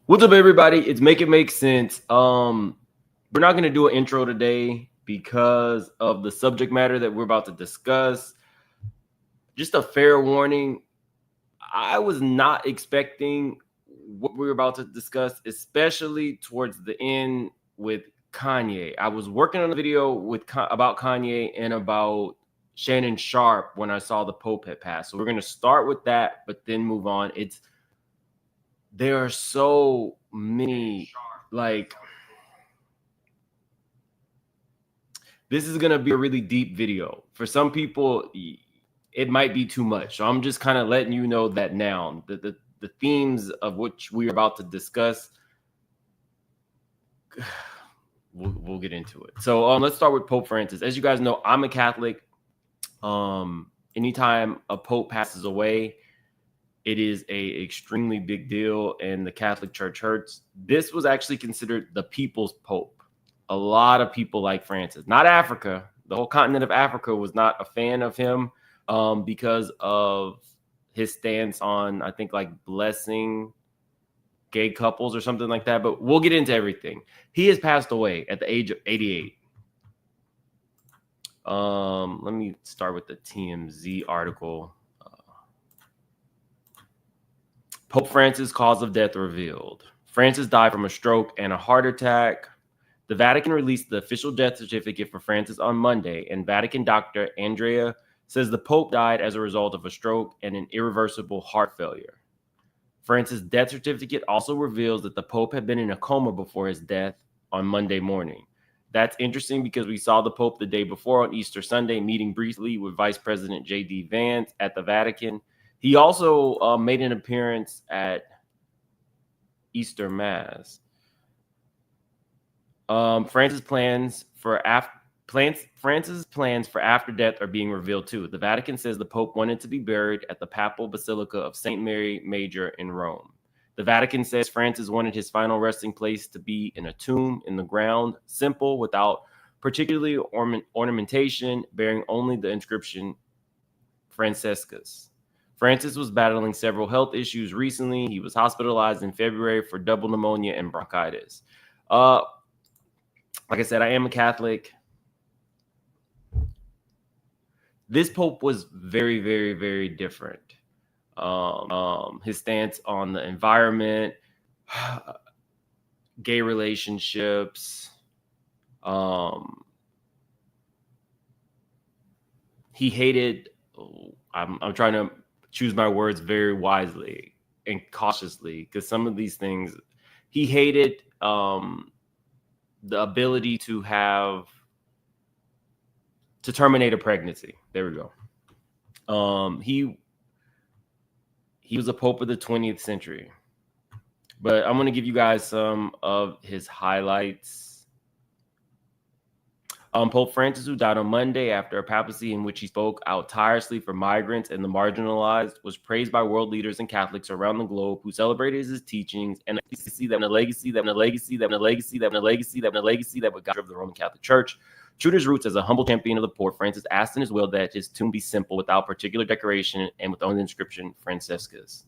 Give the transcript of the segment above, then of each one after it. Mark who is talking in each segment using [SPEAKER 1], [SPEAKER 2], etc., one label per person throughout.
[SPEAKER 1] What's up, everybody? It's Make It Make Sense. We're not going to do an intro today because of the subject matter that we're about to discuss. Just a fair warning, I was not expecting what we were about to discuss, especially towards the end with Kanye. I was working on a video about Kanye and about Shannon Sharpe when I saw the Pope had passed. So we're going to start with that, but then move on. There are so many, like, this is going to be a really deep video. For some people, it might be too much. So I'm just kind of letting you know that now. The themes of which we're about to discuss, we'll get into it. So let's start with Pope Francis. As you guys know, I'm a Catholic. Anytime a Pope passes away, it is a extremely big deal, and the Catholic Church hurts. This was actually considered the people's Pope. A lot of people like Francis, not Africa. The whole continent of Africa was not a fan of him because of his stance on, I think, like blessing gay couples or something like that. But we'll get into everything. He has passed away at the age of 88. Let me start with the TMZ article. Pope Francis' cause of death revealed. Francis died from a stroke and a heart attack. The Vatican released the official death certificate for Francis on Monday, and Vatican doctor Andrea says the Pope died as a result of a stroke and an irreversible heart failure. Francis' death certificate also reveals that the Pope had been in a coma before his death on Monday morning. That's interesting because we saw the Pope the day before on Easter Sunday meeting briefly with Vice President J.D. Vance at the Vatican. He also made an appearance at Easter Mass. Francis' plans for after death are being revealed too. The Vatican says the Pope wanted to be buried at the Papal Basilica of St. Mary Major in Rome. The Vatican says Francis wanted his final resting place to be in a tomb in the ground, simple, without particularly ornamentation, bearing only the inscription Franciscus. Francis was battling several health issues recently. He was hospitalized in February for double pneumonia and bronchitis. Like I said, I am a Catholic. This Pope was very, very, very different. His stance on the environment, gay relationships. He hated. I'm trying to choose my words very wisely and cautiously because some of these things he hated. The ability to terminate a pregnancy. There we go. He was a pope of the 20th century. But I'm going to give you guys some of his highlights. Pope Francis, who died on Monday after a papacy in which he spoke out tirelessly for migrants and the marginalized, was praised by world leaders and Catholics around the globe who celebrated his teachings and the legacy that would guide of the Roman Catholic Church. True to his roots as a humble champion of the poor, Francis asked in his will that his tomb be simple, without particular decoration, and with only the inscription Franciscus.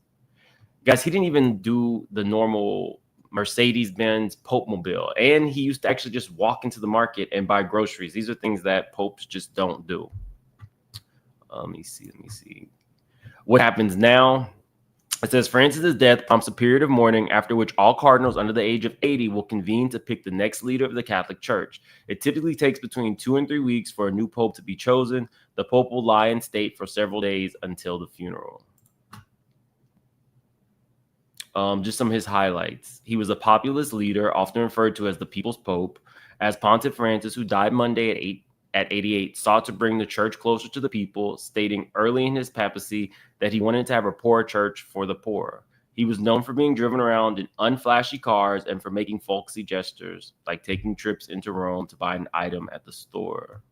[SPEAKER 1] Guys, he didn't even do the normal Mercedes-Benz Pope mobile, and he used to actually just walk into the market and buy groceries. These are things that popes just don't do. Let me see. What happens now? It says Francis' death prompts a period of mourning, after which all cardinals under the age of 80 will convene to pick the next leader of the Catholic Church. It typically takes between 2 and 3 weeks for a new pope to be chosen. The pope will lie in state for several days until the funeral. Just some of his highlights. He was a populist leader, often referred to as the People's Pope. As Pontiff Francis, who died Monday at 88, sought to bring the church closer to the people, stating early in his papacy that he wanted to have a poor church for the poor. He was known for being driven around in unflashy cars and for making folksy gestures, like taking trips into Rome to buy an item at the store.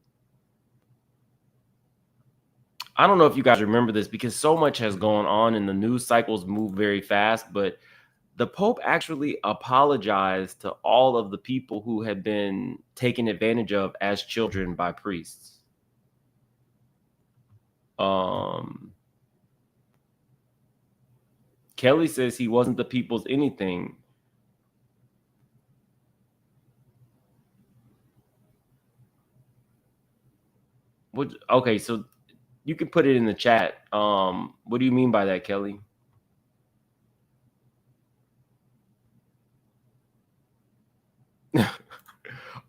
[SPEAKER 1] I don't know if you guys remember this because so much has gone on and the news cycles move very fast, but the Pope actually apologized to all of the people who had been taken advantage of as children by priests. Kelly says he wasn't the people's anything. Okay, so you can put it in the chat. What do you mean by that, Kelly?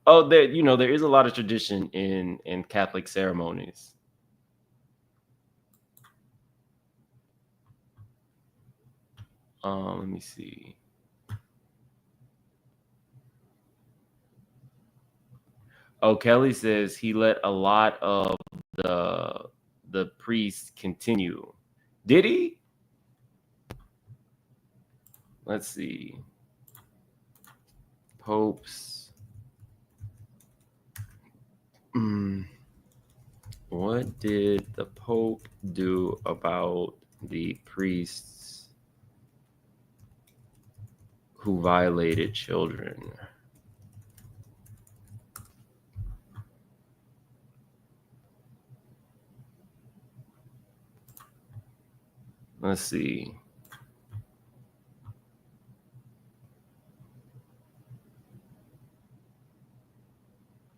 [SPEAKER 1] Oh, there is a lot of tradition in Catholic ceremonies. Let me see. Oh, Kelly says he let a lot of the priests continue. Did he? Let's see. Popes. What did the Pope do about the priests who violated children? Let's see.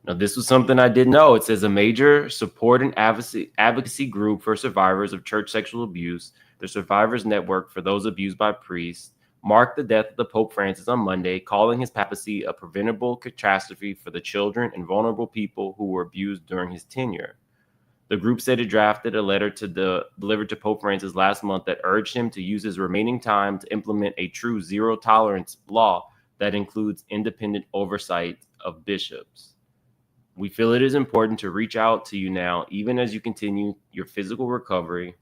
[SPEAKER 1] Now, this was something I didn't know. It says a major support and advocacy group for survivors of church sexual abuse, the Survivors Network for those abused by priests, marked the death of the Pope Francis on Monday, calling his papacy a preventable catastrophe for the children and vulnerable people who were abused during his tenure. The group said it drafted a letter delivered to Pope Francis last month that urged him to use his remaining time to implement a true zero tolerance law that includes independent oversight of bishops. We feel it is important to reach out to you now, even as you continue your physical recovery.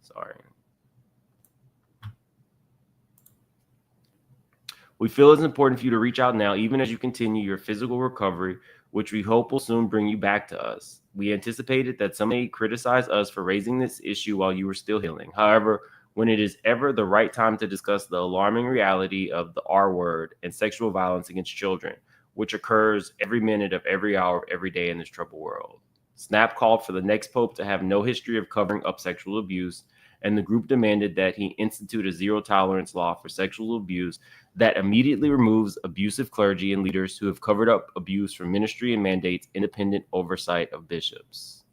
[SPEAKER 1] We feel it's important for you to reach out now, even as you continue your physical recovery, which we hope will soon bring you back to us. We anticipated that some may criticize us for raising this issue while you were still healing. However, when it is ever the right time to discuss the alarming reality of the R word and sexual violence against children, which occurs every minute of every hour of every day in this troubled world. SNAP called for the next pope to have no history of covering up sexual abuse, and the group demanded that he institute a zero tolerance law for sexual abuse that immediately removes abusive clergy and leaders who have covered up abuse from ministry and mandates independent oversight of bishops.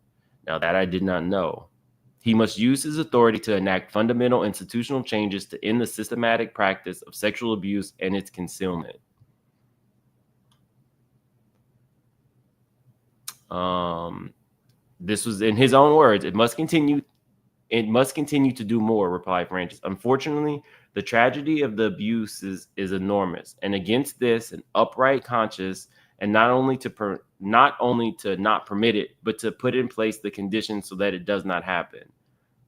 [SPEAKER 1] Now, that I did not know. He must use his authority to enact fundamental institutional changes to end the systematic practice of sexual abuse and its concealment. This was in his own words. It must continue to do more, replied Francis. Unfortunately, the tragedy of the abuse is enormous, and against this, an upright conscience, and not only to not permit it, but to put in place the conditions so that it does not happen.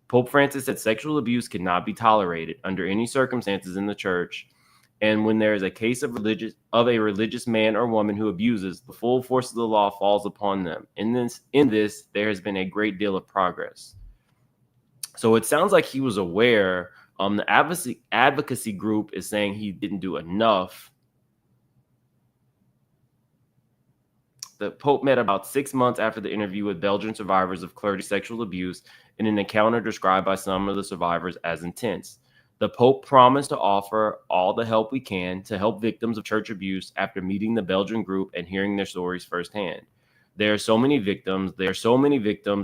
[SPEAKER 1] Pope Francis said sexual abuse cannot be tolerated under any circumstances in the church, and when there is a case of a religious man or woman who abuses, the full force of the law falls upon them. In this, there has been a great deal of progress. So it sounds like he was aware. The advocacy group is saying he didn't do enough. The Pope met about 6 months after the interview with Belgian survivors of clergy sexual abuse in an encounter described by some of the survivors as intense. The Pope promised to offer all the help we can to help victims of church abuse after meeting the Belgian group and hearing their stories firsthand. There are so many victims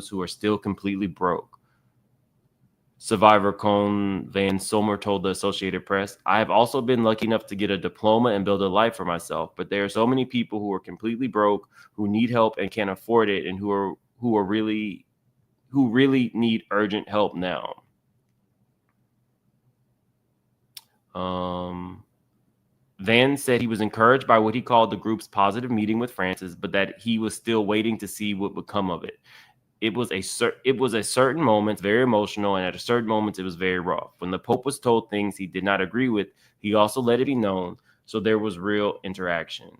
[SPEAKER 1] who are still completely broke. Survivor Cone Van Sommer told the Associated Press, I have also been lucky enough to get a diploma and build a life for myself, but there are so many people who are completely broke, who need help and can't afford it, and who really need urgent help now. Van said he was encouraged by what he called the group's positive meeting with Francis, but that he was still waiting to see what would come of it. It was a certain moment, very emotional, and at a certain moment, it was very rough. When the Pope was told things he did not agree with, he also let it be known, so there was real interaction.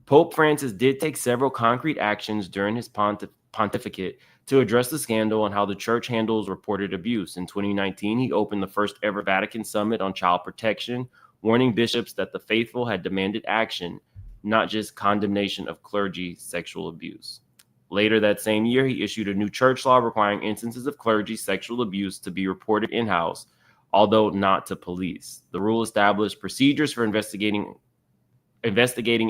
[SPEAKER 1] Pope Francis did take several concrete actions during his pontificate to address the scandal and how the church handles reported abuse. In 2019, he opened the first ever Vatican Summit on child protection, warning bishops that the faithful had demanded action, not just condemnation of clergy sexual abuse. Later that same year, he issued a new church law requiring instances of clergy sexual abuse to be reported in-house, although not to police. The rule established procedures for investigating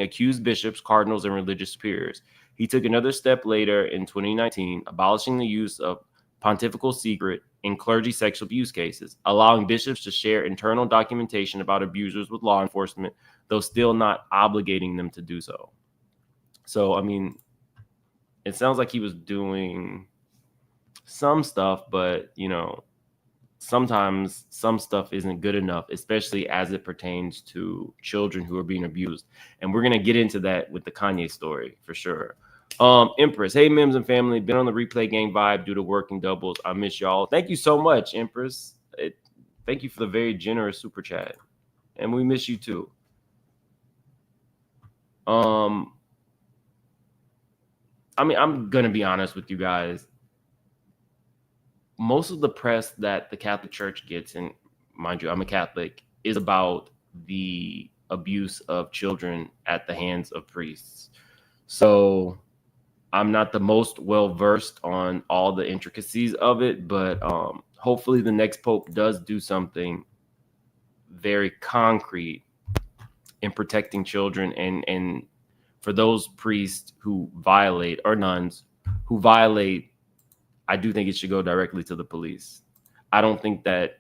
[SPEAKER 1] accused bishops, cardinals, and religious superiors. He took another step later in 2019, abolishing the use of pontifical secret in clergy sexual abuse cases, allowing bishops to share internal documentation about abusers with law enforcement, though still not obligating them to do so. So, I mean, it sounds like he was doing some stuff, but, you know, sometimes some stuff isn't good enough, especially as it pertains to children who are being abused. And we're going to get into that with the Kanye story for sure. Empress, hey, Mims and family, been on the replay gang vibe due to working doubles. I miss y'all. Thank you so much, Empress. Thank you for the very generous super chat. And we miss you too. I mean, I'm going to be honest with you guys. Most of the press that the Catholic Church gets, and mind you, I'm a Catholic, is about the abuse of children at the hands of priests. So I'm not the most well-versed on all the intricacies of it, but hopefully the next pope does do something very concrete in protecting children, and for those priests who violate, or nuns who violate, I do think it should go directly to the police. I don't think that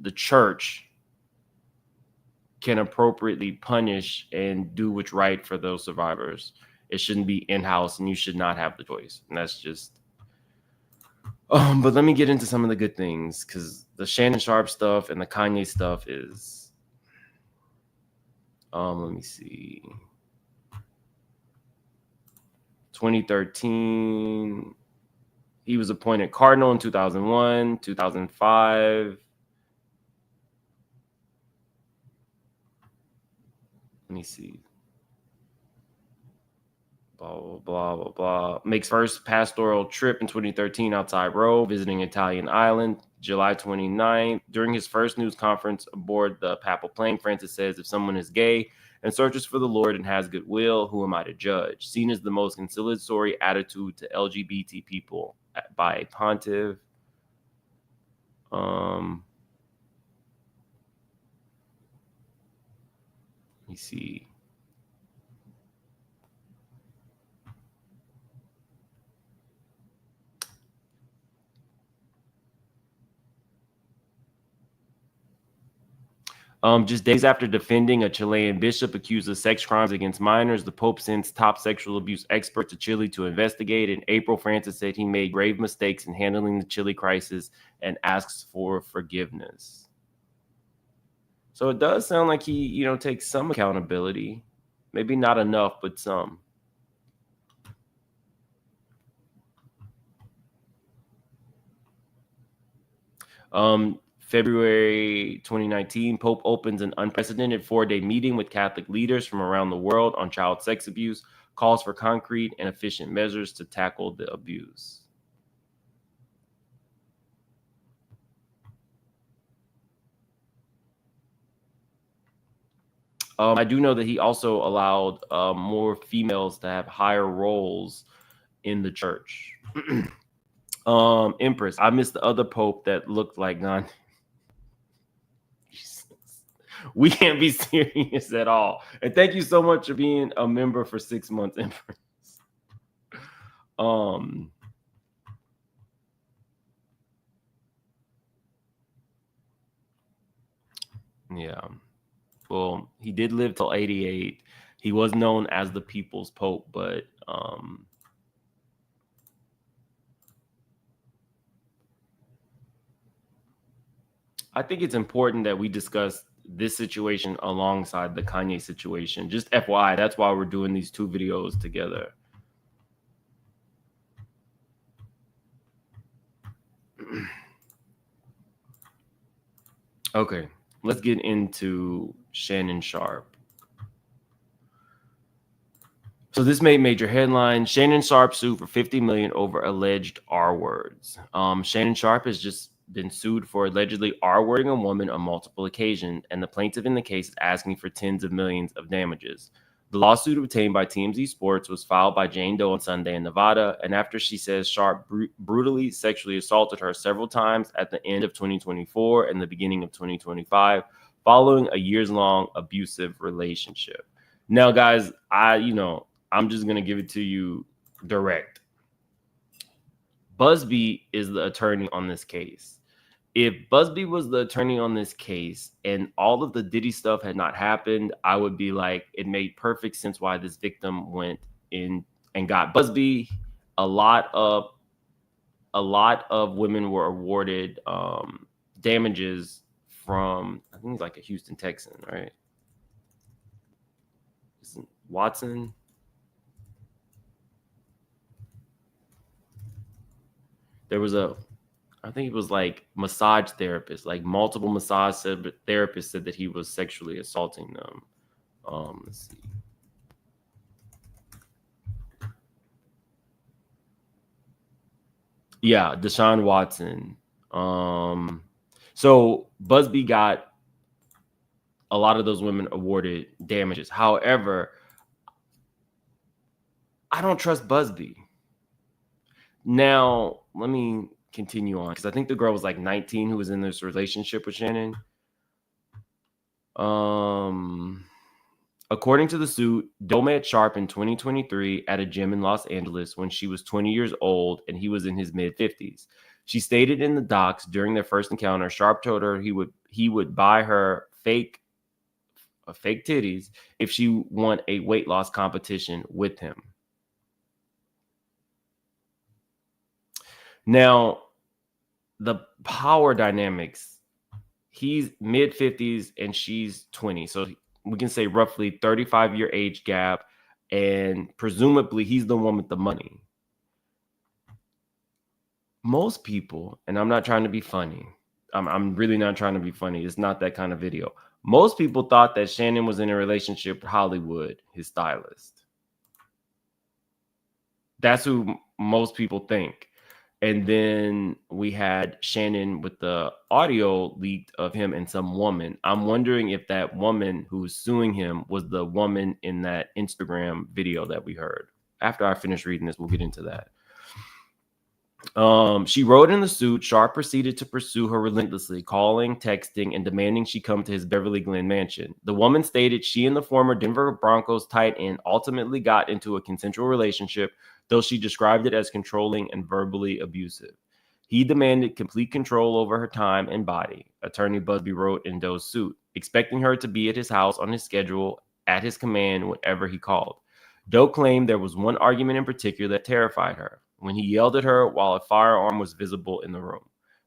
[SPEAKER 1] the church can appropriately punish and do what's right for those survivors. It shouldn't be in-house, and you should not have the choice. And that's just... but let me get into some of the good things, because the Shannon Sharpe stuff and the Kanye stuff is... let me see. 2013... He was appointed cardinal in 2001, 2005. Let me see. Blah, blah, blah, blah, blah. Makes first pastoral trip in 2013 outside Rome, visiting Italian island, July 29th. During his first news conference aboard the papal plane, Francis says, if someone is gay and searches for the Lord and has goodwill, who am I to judge? Seen as the most conciliatory attitude to LGBT people by a pontiff. Let me see. Just days after defending a Chilean bishop accused of sex crimes against minors, the Pope sends top sexual abuse expert to Chile to investigate. In April, Francis said he made grave mistakes in handling the Chile crisis and asks for forgiveness. So it does sound like he, takes some accountability. Maybe not enough, but some. February 2019, Pope opens an unprecedented 4-day meeting with Catholic leaders from around the world on child sex abuse, calls for concrete and efficient measures to tackle the abuse. I do know that he also allowed more females to have higher roles in the church. Empress, I missed the other Pope that looked like Gandhi. We can't be serious at all. And thank you so much for being a member for 6 months, Empress. Yeah. Well, he did live till 88. He was known as the People's Pope, but I think it's important that we discuss this situation alongside the Kanye situation. Just FYI, that's why we're doing these two videos together. Okay, let's get into Shannon Sharpe. So this made major headlines. Shannon Sharpe sued for $50 million over alleged R words. Shannon Sharpe has just been sued for allegedly R-wording a woman on multiple occasions, and the plaintiff in the case is asking for tens of millions of damages. The lawsuit obtained by TMZ Sports was filed by Jane Doe on Sunday in Nevada, and after she says Sharpe brutally sexually assaulted her several times at the end of 2024 and the beginning of 2025, following a years-long abusive relationship. Now, guys, I'm just gonna give it to you direct. Busby is the attorney on this case. If Busby was the attorney on this case and all of the Diddy stuff had not happened, I would be like, it made perfect sense why this victim went in and got Busby. A lot of women were awarded damages from, I think it's like a Houston Texan, right? Isn't Watson? There was I think it was like massage therapists, like multiple massage therapists said that he was sexually assaulting them. Let's see. Yeah, Deshaun Watson. So Busby got a lot of those women awarded damages. However, I don't trust Busby. Now, let me continue on because I think the girl was like 19 who was in this relationship with Shannon. According to the suit, Doe met Sharpe in 2023 at a gym in Los Angeles when she was 20 years old and he was in his mid-50s. She stated in the docs during their first encounter, Sharpe told her he would buy her fake titties if she won a weight loss competition with him. Now, the power dynamics, he's mid-50s and she's 20. So we can say roughly 35-year age gap, and presumably he's the one with the money. Most people, and I'm not trying to be funny, I'm really not trying to be funny. It's not that kind of video. Most people thought that Shannon was in a relationship with Hollywood, his stylist. That's who most people think. And then we had Shannon with the audio leaked of him and some woman. I'm wondering if that woman who's suing him was the woman in that Instagram video that we heard. After I finish reading this, we'll get into that. She wrote in the suit, Sharpe proceeded to pursue her relentlessly, calling, texting, and demanding she come to his Beverly Glen mansion. The woman stated she and the former Denver Broncos tight end ultimately got into a consensual relationship, though she described it as controlling and verbally abusive. He demanded complete control over her time and body, attorney Busby wrote in Doe's suit, expecting her to be at his house on his schedule at his command whenever he called. Doe claimed there was one argument in particular that terrified her, when he yelled at her while a firearm was visible in the room.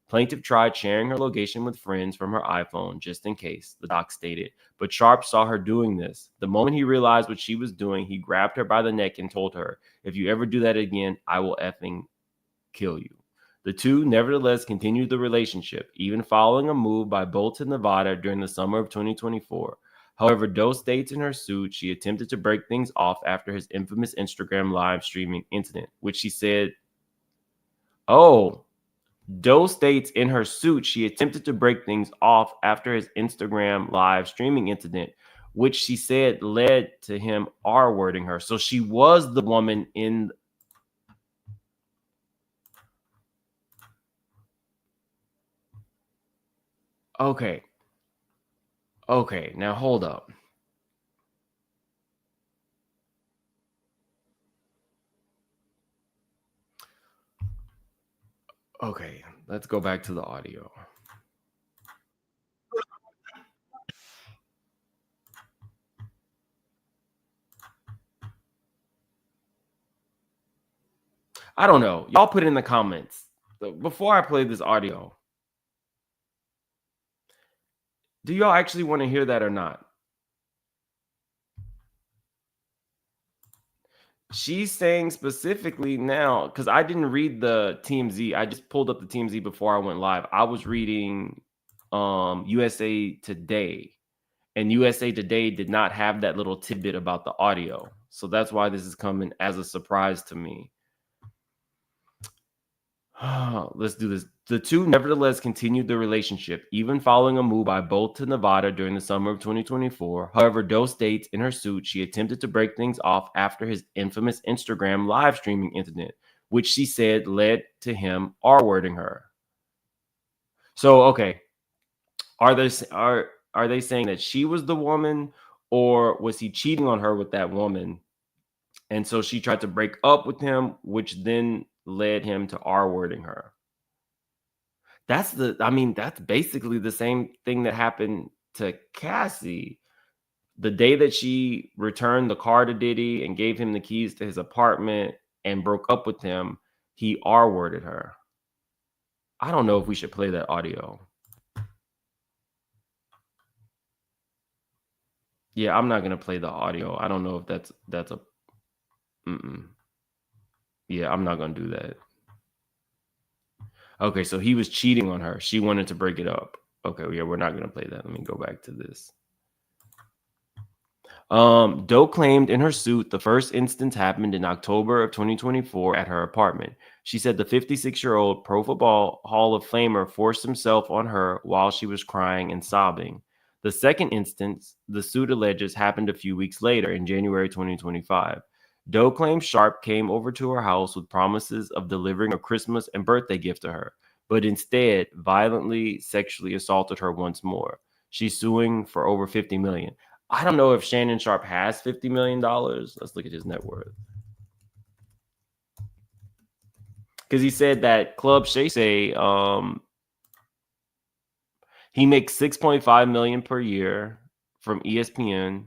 [SPEAKER 1] Plaintiff tried sharing her location with friends from her iPhone just in case, the doc stated, but Sharpe saw her doing this. The moment he realized what she was doing, he grabbed her by the neck and told her, if you ever do that again, I will effing kill you. The two nevertheless continued the relationship, even following a move by both to Nevada during the summer of 2024. However, Doe states in her suit she attempted to break things off after his infamous Instagram live streaming incident, which she said, Doe states in her suit she attempted to break things off after his Instagram live streaming incident, which she said led to him R-wording her. So she was the woman in... Okay, now hold up. Okay, let's go back to the audio. I don't know. Y'all put in the comments before I play this audio. Do y'all actually want to hear that or not? She's saying specifically now, because I didn't read the TMZ. I just pulled up the TMZ before I went live. I was reading USA Today, and USA Today did not have that little tidbit about the audio. So that's why this is coming as a surprise to me. Let's do this. The two nevertheless continued the relationship, even following a move by both to Nevada during the summer of 2024. However, Doe states in her suit she attempted to break things off after his infamous Instagram live streaming incident, which she said led to him R-wording her. So, okay, are they saying that she was the woman, or was he cheating on her with that woman And so she tried to break up with him, which then led him to R-wording her. That's basically the same thing that happened to Cassie. The day that she returned the car to Diddy and gave him the keys to his apartment and broke up with him, he R-worded her. I don't know if we should play that audio. Yeah, I'm not going to play the audio. I don't know if that's a... Yeah, I'm not going to do that. Okay, so he was cheating on her. She wanted to break it up. Okay, yeah, we're not going to play that. Let me go back to this. Doe claimed in her suit the first instance happened in October of 2024 at her apartment. She said the 56-year-old Pro Football Hall of Famer forced himself on her while she was crying and sobbing. The second instance, the suit alleges, happened a few weeks later in January 2025. Doe claims Sharpe came over to her house with promises of delivering a Christmas and birthday gift to her, but instead violently sexually assaulted her once more. She's suing for over $50 million. I don't know if Shannon Sharpe has $50 million. Let's look at his net worth. Because he said that Club Shay Shay, he makes $6.5 million per year from ESPN.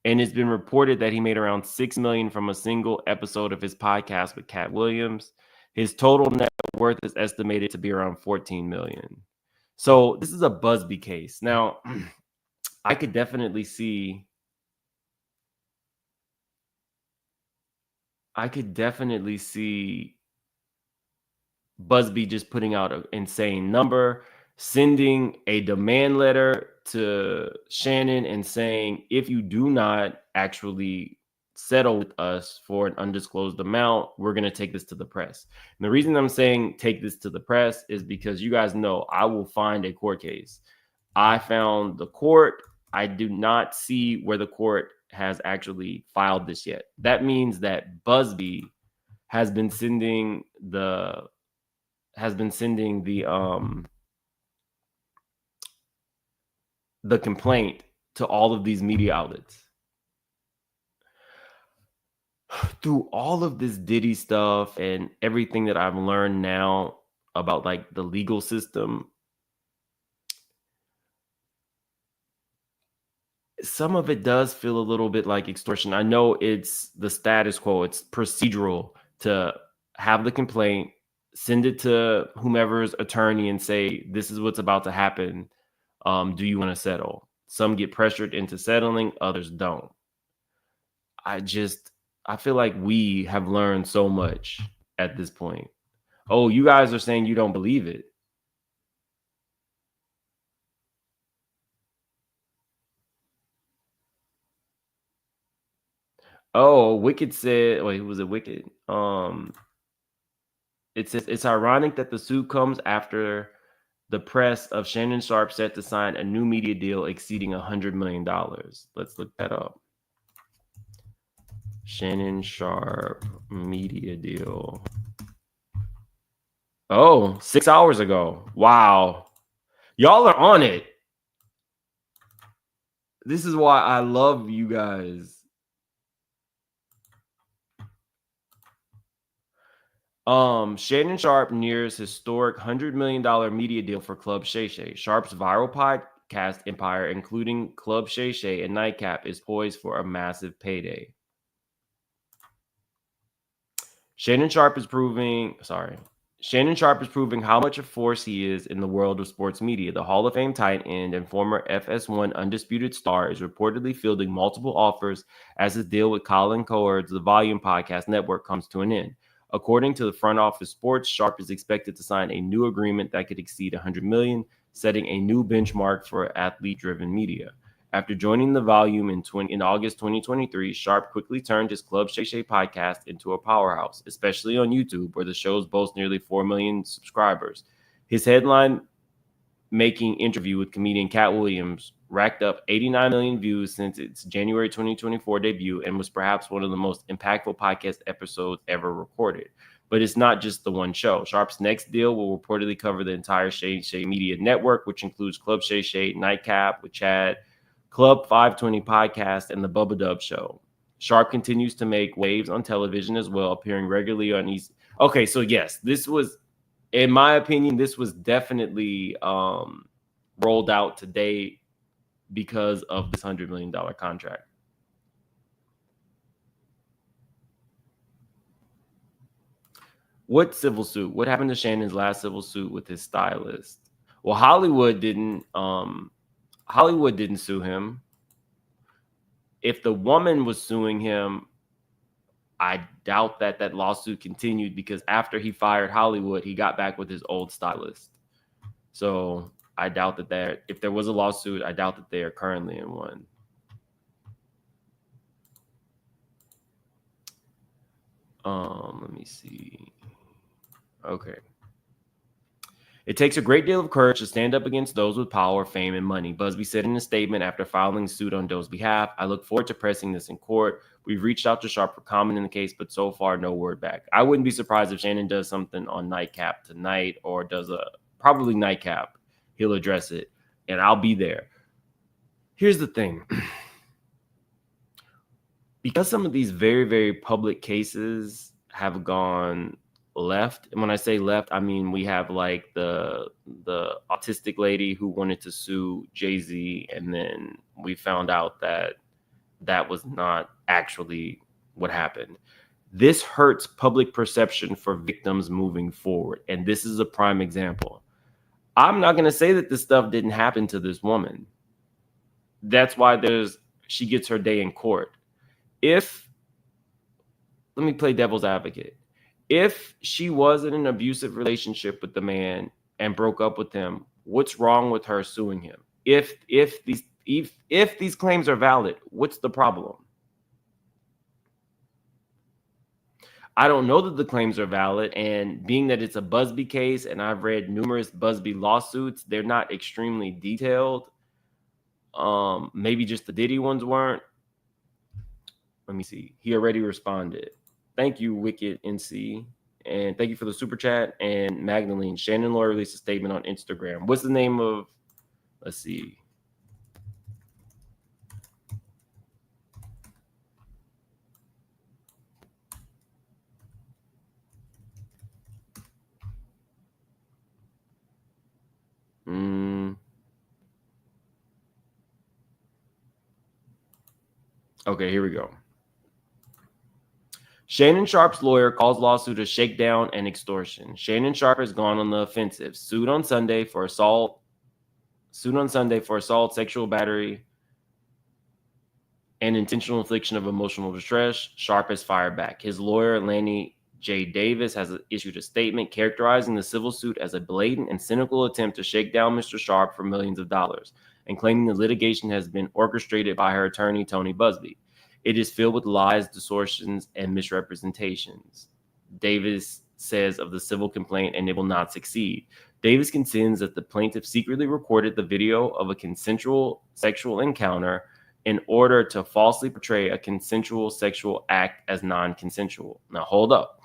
[SPEAKER 1] And it's been reported that he made around $6 million from a single episode of his podcast with Cat Williams. His total net worth is estimated to be around $14 million. So this is a Busby case. Now, I could definitely see Busby just putting out an insane number, sending a demand letter to Shannon and saying, if you do not actually settle with us for an undisclosed amount, we're going to take this to the press. And the reason I'm saying take this to the press is because you guys know I will find a court case. I found the court. I do not see where the court has actually filed this yet. That means that Busby has been sending the complaint to all of these media outlets. Through all of this Diddy stuff and everything that I've learned now about like the legal system, some of it does feel a little bit like extortion. I know it's the status quo. It's procedural to have the complaint, send it to whomever's attorney and say, this is what's about to happen. Do you want to settle? Some get pressured into settling, others don't. I feel like we have learned so much at this point. Oh, you guys are saying you don't believe it. Oh, Wicked said, wait, who was it? Wicked? It says it's ironic that the suit comes after the press of Shannon Sharpe set to sign a new media deal exceeding $100 million. Let's look that up. Shannon Sharpe media deal. Oh, 6 hours ago. Wow. Y'all are on it. This is why I love you guys. Shannon Sharpe nears historic $100 million media deal for Club Shay Shay. Sharpe's viral podcast empire, including Club Shay Shay and Nightcap, is poised for a massive payday. Shannon Sharpe is proving how much a force he is in the world of sports media. The Hall of Fame tight end and former FS1 undisputed star is reportedly fielding multiple offers as his deal with Colin Cowherd's The Volume podcast network comes to an end. According to the Front Office Sports, Sharpe is expected to sign a new agreement that could exceed $100 million, setting a new benchmark for athlete-driven media. After joining The Volume in August 2023, Sharpe quickly turned his Club Shay Shay podcast into a powerhouse, especially on YouTube, where the shows boast nearly 4 million subscribers. His headline-making interview with comedian Cat Williams racked up 89 million views since its January 2024 debut and was perhaps one of the most impactful podcast episodes ever recorded. But it's not just the one show. Sharpe's next deal will reportedly cover the entire Shay Shay media network, which includes Club Shay Shay, Nightcap with Chad, Club 520 podcast, and the Bubba Dub Show. Sharpe continues to make waves on television as well, appearing regularly on East. Okay, so yes, this was, in my opinion, this was definitely rolled out today because of this $100 million contract. What civil suit? What happened to Shannon's last civil suit with his stylist? Well, Hollywood didn't sue him. If the woman was suing him, I doubt that lawsuit continued, because after he fired Hollywood, he got back with his old stylist. So I doubt that if there was a lawsuit, I doubt that they are currently in one. Let me see. Okay. It takes a great deal of courage to stand up against those with power, fame, and money, Busby said in a statement after filing suit on Doe's behalf. I look forward to pressing this in court. We've reached out to Sharpe for comment in the case, but so far, no word back. I wouldn't be surprised if Shannon does something on Nightcap tonight, or does probably Nightcap. He'll address it, and I'll be there. Here's the thing. Because some of these very, very public cases have gone left, and when I say left, I mean we have like the autistic lady who wanted to sue Jay-Z, and then we found out that was not actually what happened. This hurts public perception for victims moving forward, and this is a prime example. I'm not going to say that this stuff didn't happen to this woman. That's why she gets her day in court. Let me play devil's advocate. If she was in an abusive relationship with the man and broke up with him, what's wrong with her suing him? If these claims are valid, what's the problem? I don't know that the claims are valid, and being that it's a Busby case, and I've read numerous Busby lawsuits, they're not extremely detailed. Maybe just the Diddy ones weren't. Let me see. He already responded. Thank you, Wicked NC. And thank you for the super chat. And Magdalene, Shannon Lawyer released a statement on Instagram. What's the name of, let's see. Okay, here we go. Shannon Sharpe's lawyer calls lawsuit a shakedown and extortion. Shannon Sharpe has gone on the offensive. Sued on Sunday for assault, sexual battery, and intentional infliction of emotional distress. Sharpe has fired back. His lawyer, Lanny J. Davis, has issued a statement characterizing the civil suit as a blatant and cynical attempt to shake down Mr. Sharpe for millions of dollars, and claiming the litigation has been orchestrated by her attorney, Tony Busby. It is filled with lies, distortions, and misrepresentations, Davis says of the civil complaint, and it will not succeed. Davis contends that the plaintiff secretly recorded the video of a consensual sexual encounter in order to falsely portray a consensual sexual act as non-consensual. Now, hold up.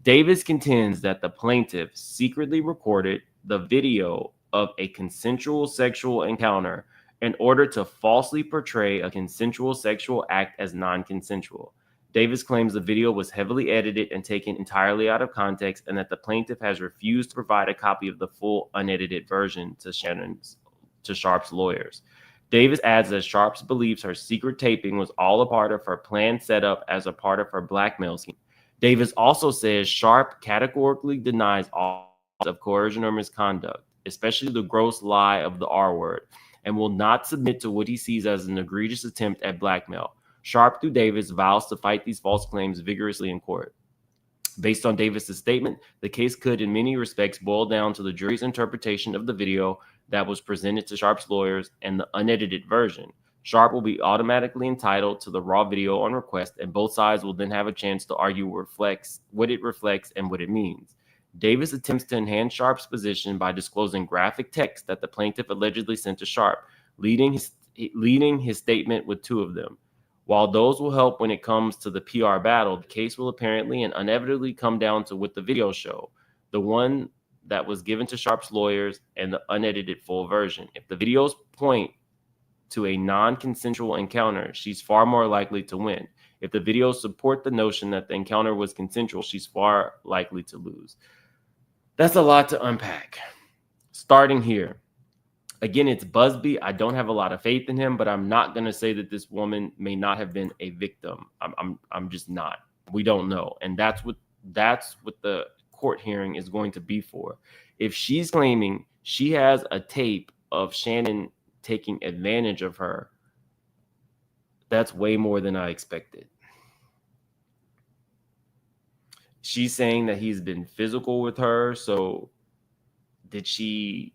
[SPEAKER 1] Davis contends that the plaintiff secretly recorded the video of a consensual sexual encounter in order to falsely portray a consensual sexual act as non-consensual. Davis claims the video was heavily edited and taken entirely out of context, and that the plaintiff has refused to provide a copy of the full unedited version to Sharpe's lawyers. Davis adds that Sharpe believes her secret taping was all a part of her planned setup as a part of her blackmail scheme. Davis also says Sharpe categorically denies all of coercion or misconduct, especially the gross lie of the R word, and will not submit to what he sees as an egregious attempt at blackmail. Sharpe, through Davis, vows to fight these false claims vigorously in court. Based on Davis's statement, the case could, in many respects, boil down to the jury's interpretation of the video that was presented to Sharpe's lawyers and the unedited version. Sharpe will be automatically entitled to the raw video on request, and both sides will then have a chance to argue what it reflects and what it means. Davis attempts to enhance Sharpe's position by disclosing graphic text that the plaintiff allegedly sent to Sharpe, leading his statement with two of them. While those will help when it comes to the PR battle, the case will apparently and inevitably come down to what the videos show, the one that was given to Sharpe's lawyers and the unedited full version. If the videos point to a non-consensual encounter, she's far more likely to win. If the videos support the notion that the encounter was consensual, she's far likely to lose. That's a lot to unpack. Starting here. Again, it's Busby. I don't have a lot of faith in him, but I'm not going to say that this woman may not have been a victim. I'm just not. We don't know. And that's what the court hearing is going to be for. If she's claiming she has a tape of Shannon taking advantage of her, that's way more than I expected. She's saying that he's been physical with her. So did she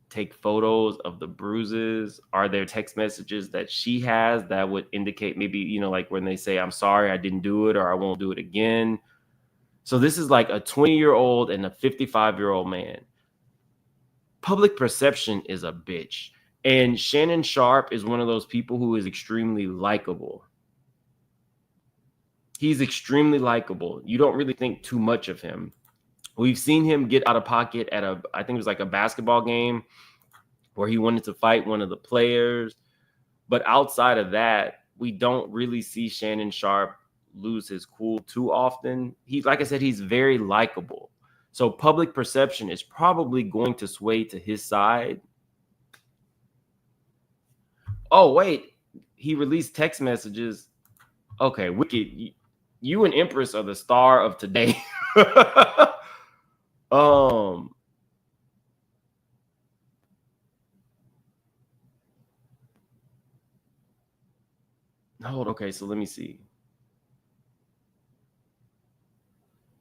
[SPEAKER 1] take photos of the bruises? Are there text messages that she has that would indicate maybe, you know, like when they say, I'm sorry, I didn't do it, or I won't do it again? So this is like a 20-year-old and a 55-year-old man. Public perception is a bitch. And Shannon Sharpe is one of those people who is extremely likable. He's extremely likable. You don't really think too much of him. We've seen him get out of pocket at I think it was like a basketball game where he wanted to fight one of the players. But outside of that, we don't really see Shannon Sharpe lose his cool too often. Like I said, he's very likable. So public perception is probably going to sway to his side. Oh, wait. He released text messages. Okay, Wicked. You and Empress are the star of today. Hold. Okay, so let me see.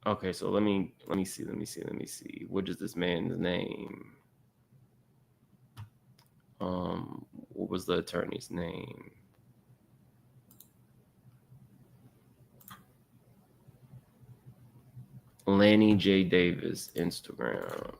[SPEAKER 1] Okay, so let me see. What is this man's name? What was the attorney's name? Lanny J. Davis, Instagram.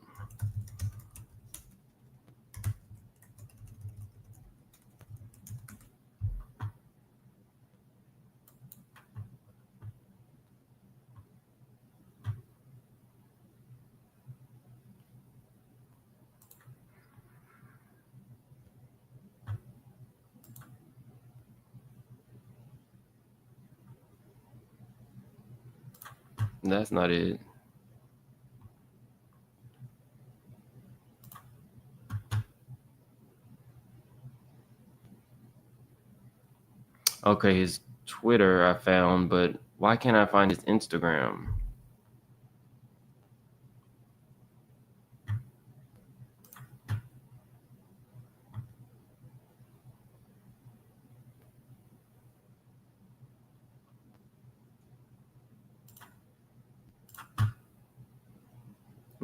[SPEAKER 1] That's not it. Okay, his Twitter I found, but why can't I find his Instagram?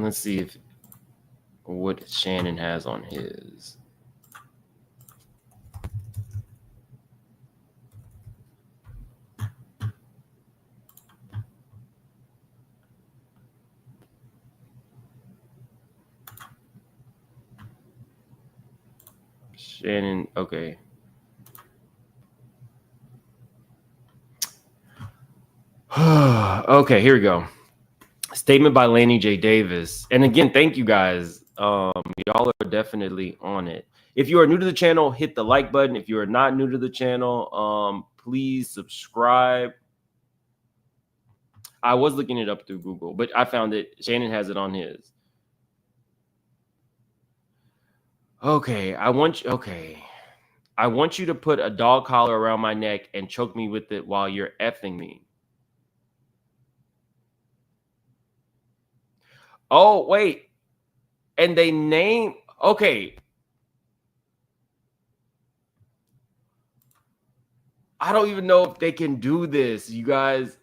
[SPEAKER 1] Let's see what Shannon has on his. Shannon, okay. Okay, here we go. Statement by Lanny J. Davis. And again, thank you guys. Y'all are definitely on it. If you are new to the channel, hit the like button. If you are not new to the channel, please subscribe. I was looking it up through Google, but I found it. Shannon has it on his. Okay, I want you to put a dog collar around my neck and choke me with it while you're effing me. Oh, wait. And they name, okay. I don't even know if they can do this, you guys.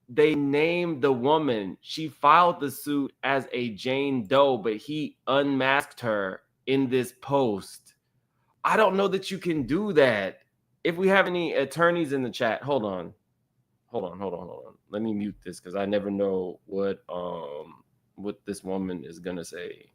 [SPEAKER 1] They named the woman. She filed the suit as a Jane Doe, but he unmasked her in this post. I don't know that you can do that. If we have any attorneys in the chat, hold on. Let me mute this because I never know what this woman is gonna say.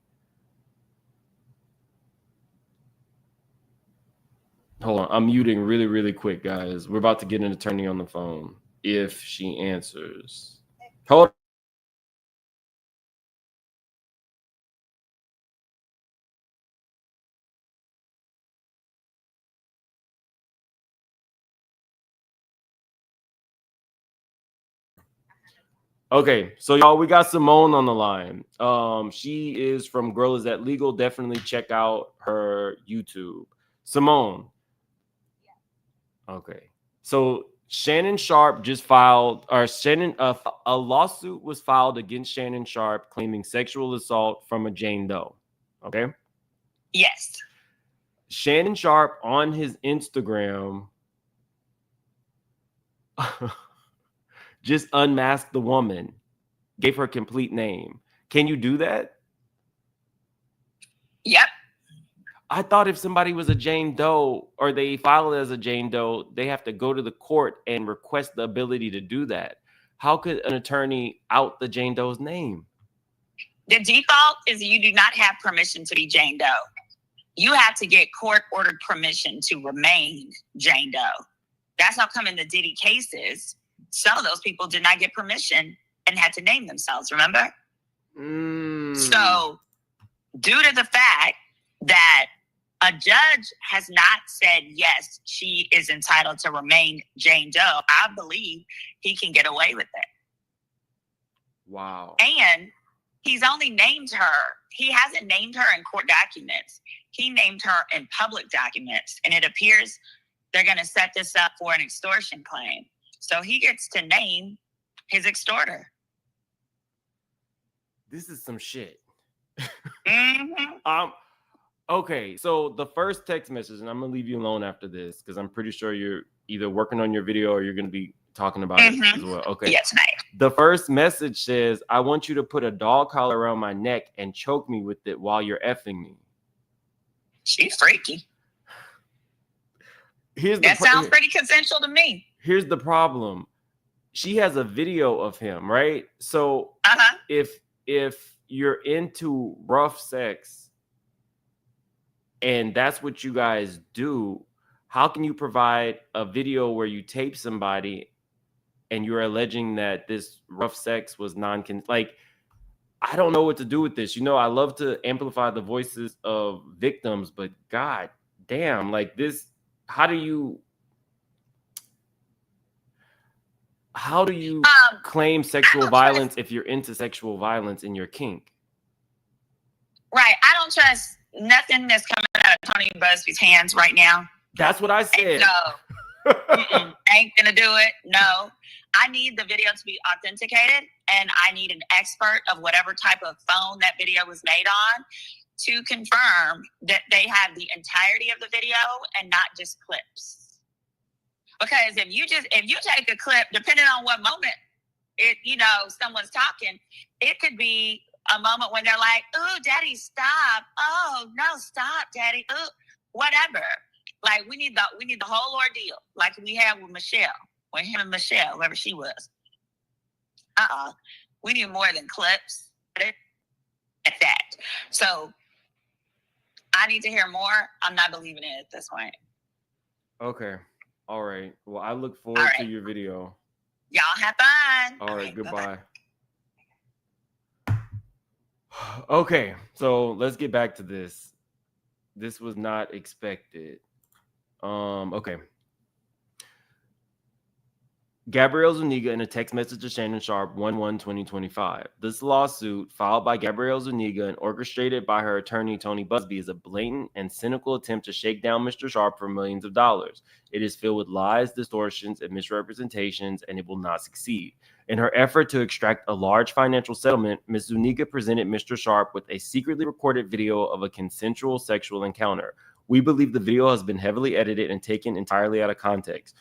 [SPEAKER 1] Hold on, I'm muting really, really quick, guys. We're about to get an attorney on the phone if she answers. Hold Okay, so y'all, we got Simone on the line. She is from Girl Is That Legal. Definitely check out her YouTube. Simone. Okay. So Shannon Sharpe just filed, or a lawsuit was filed against Shannon Sharpe claiming sexual assault from a Jane Doe. Okay.
[SPEAKER 2] Yes.
[SPEAKER 1] Shannon Sharpe on his Instagram just unmasked the woman, gave her complete name. Can you do that?
[SPEAKER 2] Yep.
[SPEAKER 1] I thought if somebody was a Jane Doe or they filed as a Jane Doe, they have to go to the court and request the ability to do that. How could an attorney out the Jane Doe's name?
[SPEAKER 2] The default is you do not have permission to be Jane Doe. You have to get court-ordered permission to remain Jane Doe. That's how come in the Diddy cases, some of those people did not get permission and had to name themselves, remember? So due to the fact that a judge has not said, yes, she is entitled to remain Jane Doe, I believe he can get away with it.
[SPEAKER 1] Wow.
[SPEAKER 2] And he's only named her. He hasn't named her in court documents. He named her in public documents. And it appears they're going to set this up for an extortion claim. So he gets to name his extorter.
[SPEAKER 1] This is some shit.
[SPEAKER 2] Mm-hmm.
[SPEAKER 1] Okay, so the first text message, and I'm gonna leave you alone after this because I'm pretty sure you're either working on your video or you're gonna be talking about it as well. Okay.
[SPEAKER 2] Yes, ma'am.
[SPEAKER 1] The first message says, "I want you to put a dog collar around my neck and choke me with it while you're effing me."
[SPEAKER 2] She's freaky. That sounds pretty consensual to me.
[SPEAKER 1] Here's the problem. She has a video of him, right? So if you're into rough sex and that's what you guys do, how can you provide a video where you tape somebody and you're alleging that this rough sex was like, I don't know what to do with this. You know, I love to amplify the voices of victims, but God damn, like this, how do you claim sexual violence if you're into sexual violence in your kink?
[SPEAKER 2] Right. I don't trust nothing that's coming out of Tony Busby's hands right now.
[SPEAKER 1] That's what I said.
[SPEAKER 2] No, ain't gonna do it. No, I need the video to be authenticated, and I need an expert of whatever type of phone that video was made on to confirm that they have the entirety of the video and not just clips. Because if you take a clip, depending on what moment someone's talking, it could be a moment when they're like, "Ooh, daddy, stop. Oh, no, stop, daddy. Ooh," whatever. Like we need the whole ordeal, like we had with Michelle, when him and Michelle, whoever she was. We need more than clips at that. So I need to hear more. I'm not believing it at this point.
[SPEAKER 1] Okay. All right. Well, I look forward to your video.
[SPEAKER 2] Y'all have fun.
[SPEAKER 1] All right. Goodbye. Okay. So let's get back to this. This was not expected. Okay. Gabrielle Zuniga in a text message to Shannon Sharpe 1/1/2025. This lawsuit, filed by Gabrielle Zuniga and orchestrated by her attorney Tony Busby, is a blatant and cynical attempt to shake down Mr. Sharpe for millions of dollars. It is filled with lies, distortions, and misrepresentations, and it will not succeed. In her effort to extract a large financial settlement, Ms. Zuniga presented Mr. Sharpe with a secretly recorded video of a consensual sexual encounter. We believe the video has been heavily edited and taken entirely out of context,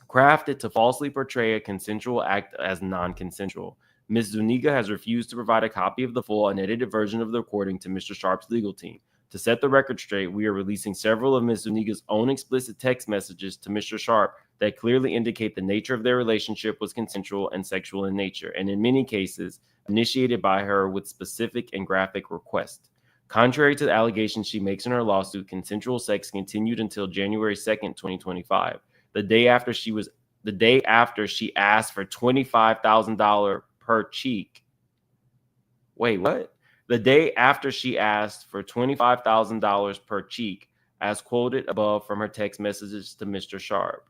[SPEAKER 1] crafted to falsely portray a consensual act as non-consensual. Ms. Zuniga has refused to provide a copy of the full unedited version of the recording to Mr. Sharpe's legal team. To set the record straight, we are releasing several of Ms. Zuniga's own explicit text messages to Mr. Sharpe that clearly indicate the nature of their relationship was consensual and sexual in nature, and in many cases, initiated by her with specific and graphic requests. Contrary to the allegations she makes in her lawsuit, consensual sex continued until January 2nd, 2025. The day after she asked for $25,000 per cheek. Wait, what? The day after she asked for $25,000 per cheek, as quoted above from her text messages to Mr. Sharpe.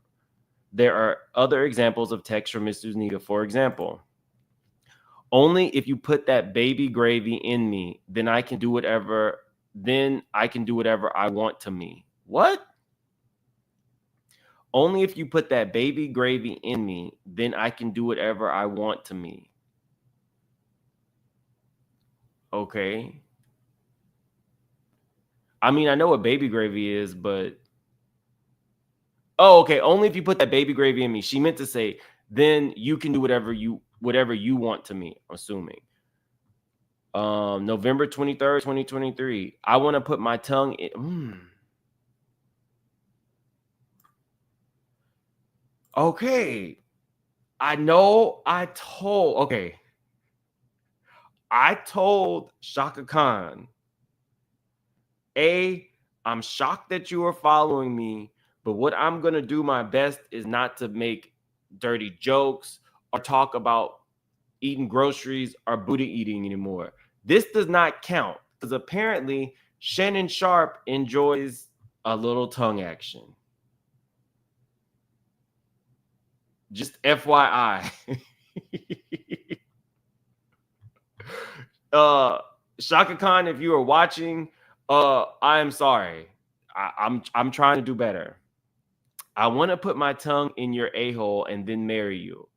[SPEAKER 1] There are other examples of text from Ms. Zuniga. For example, Only if you put that baby gravy in me, then I can do whatever. Then I can do whatever I want to me. What? Only if you put that baby gravy in me, then I can do whatever I want to me. Okay. I mean, I know what baby gravy is, but oh, okay. Only if you put that baby gravy in me. She meant to say, then you can do whatever you want to me, assuming. November 23rd, 2023. I want to put my tongue in. Okay. I know I told Shaka Khan, I'm shocked that you are following me, but what I'm going to do my best is not to make dirty jokes or talk about eating groceries or booty eating anymore. This does not count because apparently Shannon Sharpe enjoys a little tongue action. Just FYI. Shaka Khan, if you are watching, I am sorry. I'm trying to do better. I want to put my tongue in your a-hole and then marry you.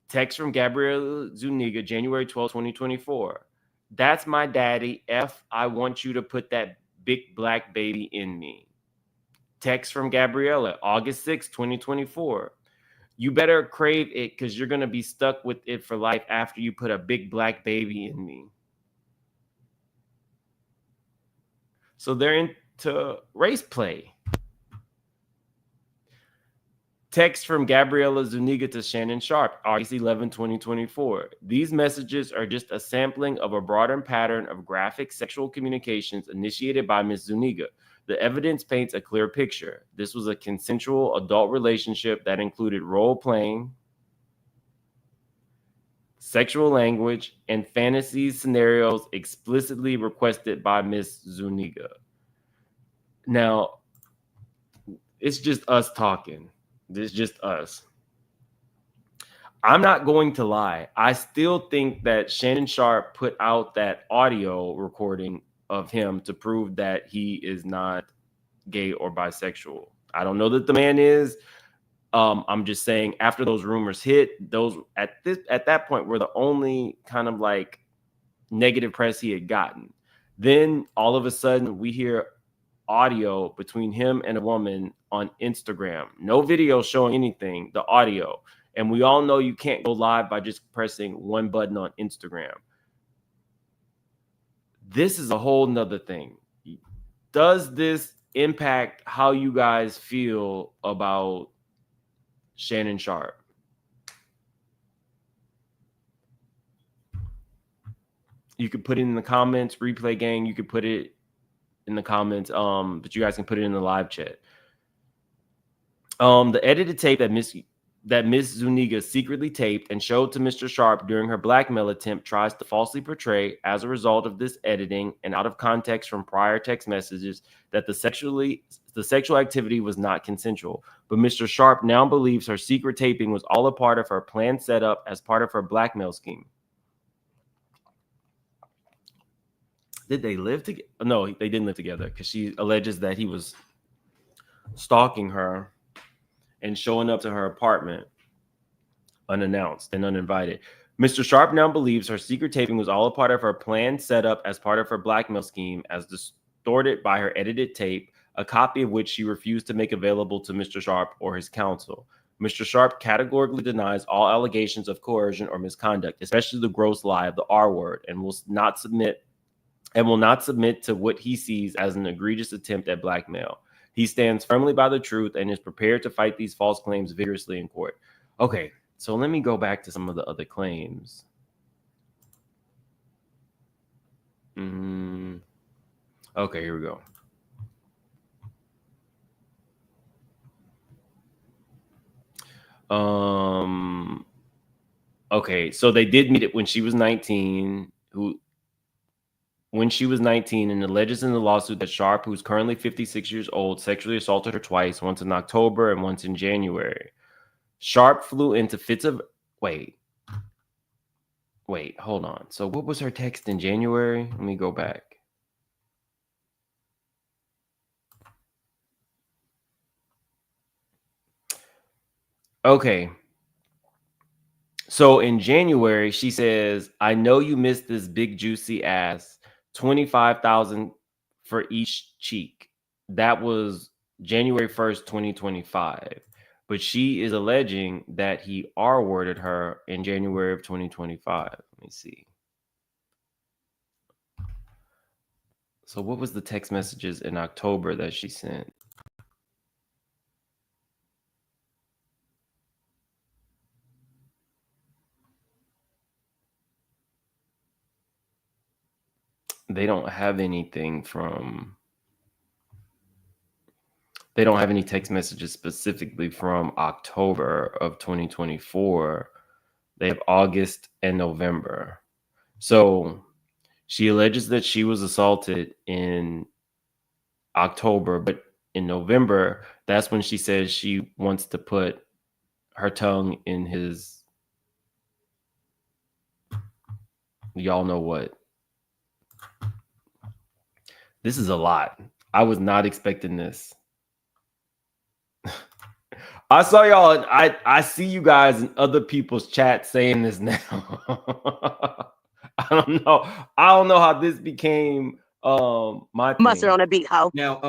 [SPEAKER 1] Text from Gabriela Zuniga, January 12, 2024. That's my daddy. I want you to put that big black baby in me. Text from Gabriela, August 6, 2024. You better crave it because you're going to be stuck with it for life after you put a big black baby in me. So they're into race play. Text from Gabriela Zuniga to Shannon Sharpe, August 11, 2024. These messages are just a sampling of a broader pattern of graphic sexual communications initiated by Ms. Zuniga. The evidence paints a clear picture. This was a consensual adult relationship that included role-playing, sexual language, and fantasy scenarios explicitly requested by Ms. Zuniga. Now, it's just us talking. This is just us. I'm not going to lie. I still think that Shannon Sharpe put out that audio recording of him to prove that he is not gay or bisexual. I don't know that the man is. I'm just saying after those rumors hit, those at that point were the only kind of like negative press he had gotten. Then all of a sudden we hear audio between him and a woman on Instagram. No video showing anything, the audio. And we all know you can't go live by just pressing one button on Instagram. This is a whole nother thing. Does this impact how you guys feel about Shannon Sharpe? You could put it in the comments, replay gang. You could put it in the comments, but you guys can put it in the live chat. The edited tape that Miss Zuniga secretly taped and showed to Mr. Sharpe during her blackmail attempt tries to falsely portray, as a result of this editing and out of context from prior text messages, that the sexual activity was not consensual. But Mr. Sharpe now believes her secret taping was all a part of her planned setup as part of her blackmail scheme. Did they live together? No, they didn't live together because she alleges that he was stalking her and showing up to her apartment unannounced and uninvited. Mr. Sharpe now believes her secret taping was all a part of her planned setup as part of her blackmail scheme, as distorted by her edited tape, a copy of which she refused to make available to Mr. Sharpe or his counsel. Mr. Sharpe categorically denies all allegations of coercion or misconduct, especially the gross lie of the R word, and will not submit to what he sees as an egregious attempt at blackmail. He stands firmly by the truth and is prepared to fight these false claims vigorously in court. Okay, so let me go back to some of the other claims. Okay, here we go. Okay, so they did meet it when she was 19. When she was 19, and alleges in the lawsuit that Sharpe, who's currently 56 years old, sexually assaulted her twice, once in October and once in January. Sharpe flew into fits of... Wait. Wait, hold on. So what was her text in January? Let me go back. Okay. So in January, she says, I know you missed this big juicy ass, 25,000 for each cheek. That was January 1st, 2025. But she is alleging that he R-worded her in January of 2025. Let me see. So what was the text messages in October that she sent? They don't have anything from... They don't have any text messages specifically from October of 2024. They have August and November. So she alleges that she was assaulted in October, but in November, that's when she says she wants to put her tongue in his... Y'all know what. This is a lot. I was not expecting this. I saw y'all. I see you guys in other people's chat saying this now. I don't know. I don't know how this became my thing.
[SPEAKER 3] Mustard on a beat, hoe.
[SPEAKER 4] Now,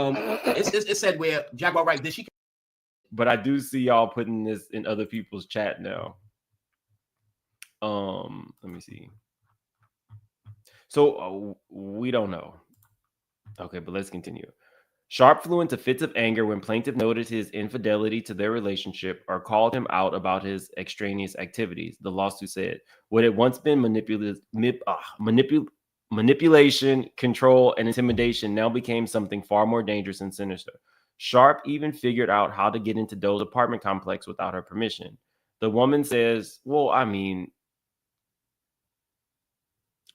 [SPEAKER 4] it said where Jaguar writes that she.
[SPEAKER 1] But I do see y'all putting this in other people's chat now. Let me see. So we don't know. Okay, but let's continue. Sharpe flew into fits of anger when plaintiff noted his infidelity to their relationship or called him out about his extraneous activities. The lawsuit said, what had once been manipulation, control, and intimidation now became something far more dangerous and sinister. Sharpe even figured out how to get into Doe's apartment complex without her permission. The woman says, well, I mean,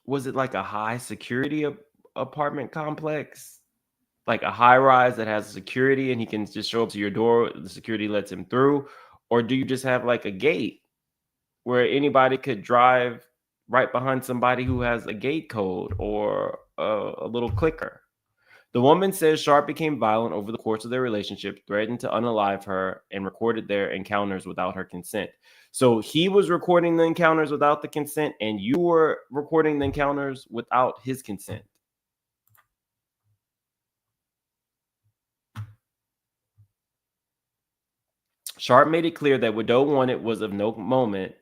[SPEAKER 1] was it like a high security apartment complex? Like a high rise that has security and he can just show up to your door, the security lets him through? Or do you just have like a gate where anybody could drive right behind somebody who has a gate code or a little clicker? The woman says Sharpe became violent over the course of their relationship, threatened to unalive her, and recorded their encounters without her consent. So he was recording the encounters without the consent, and you were recording the encounters without his consent. Sharpe made it clear that what Doe wanted was of no moment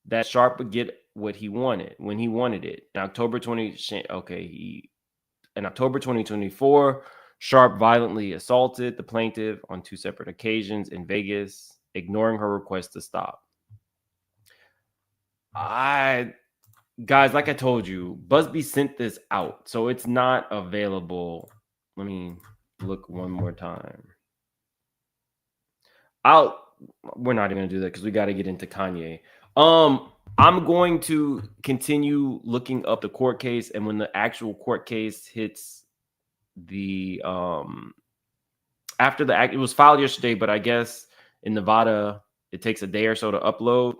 [SPEAKER 1] that Sharpe would get what he wanted when he wanted it. In October 2024, Sharpe violently assaulted the plaintiff on 2 separate occasions in Vegas, ignoring her request to stop. Guys, like I told you, Busby sent this out, so it's not available. Let me look one more time. We're not even gonna do that because we got to get into Kanye. I'm going to continue looking up the court case, and when the actual court case hits the after the act, it was filed yesterday, but I guess in Nevada it takes a day or so to upload.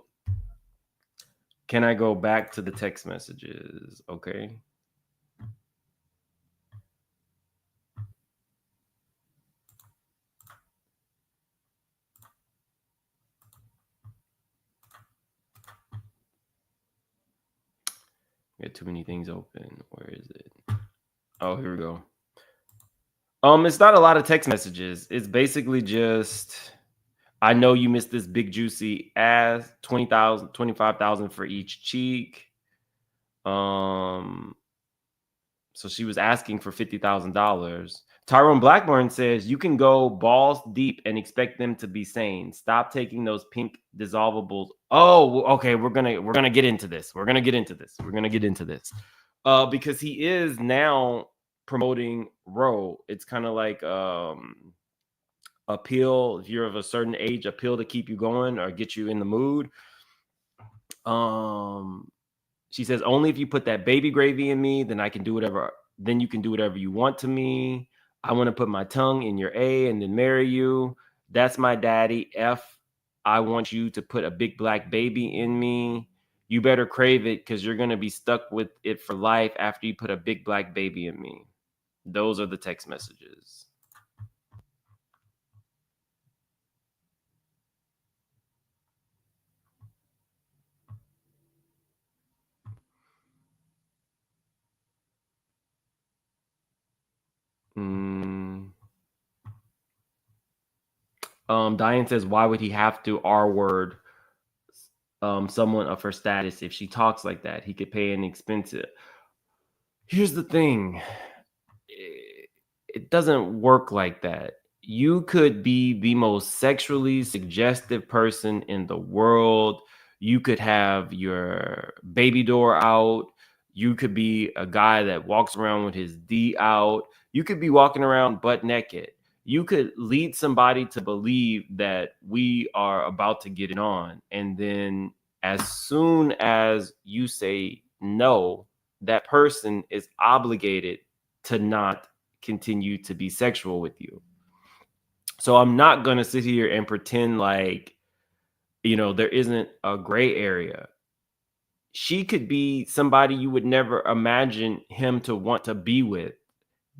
[SPEAKER 1] Can I go back to the text messages? Okay. We got too many things open. Where is it? Oh, here we go. It's not a lot of text messages. It's basically just, I know you missed this big juicy ass, 20,000, 25,000 for each cheek. So she was asking for $50,000. Tyrone Blackburn says you can go balls deep and expect them to be sane. Stop taking those pink dissolvables. Oh, okay. We're gonna get into this. We're gonna get into this. Because he is now promoting Roe. It's kind of like a pill. If you're of a certain age, a pill to keep you going or get you in the mood. She says only if you put that baby gravy in me, then I can do whatever. Then you can do whatever you want to me. I want to put my tongue in your A and then marry you. That's my daddy. F, I want you to put a big black baby in me. You better crave it because you're going to be stuck with it for life after you put a big black baby in me. Those are the text messages. Diane says, why would he have to R-word someone of her status if she talks like that? He could pay an expensive. Here's the thing. It doesn't work like that. You could be the most sexually suggestive person in the world. You could have your baby door out. You could be a guy that walks around with his D out. You could be walking around butt naked. You could lead somebody to believe that we are about to get it on. And then as soon as you say no, that person is obligated to not continue to be sexual with you. So I'm not going to sit here and pretend like, there isn't a gray area. She could be somebody you would never imagine him to want to be with.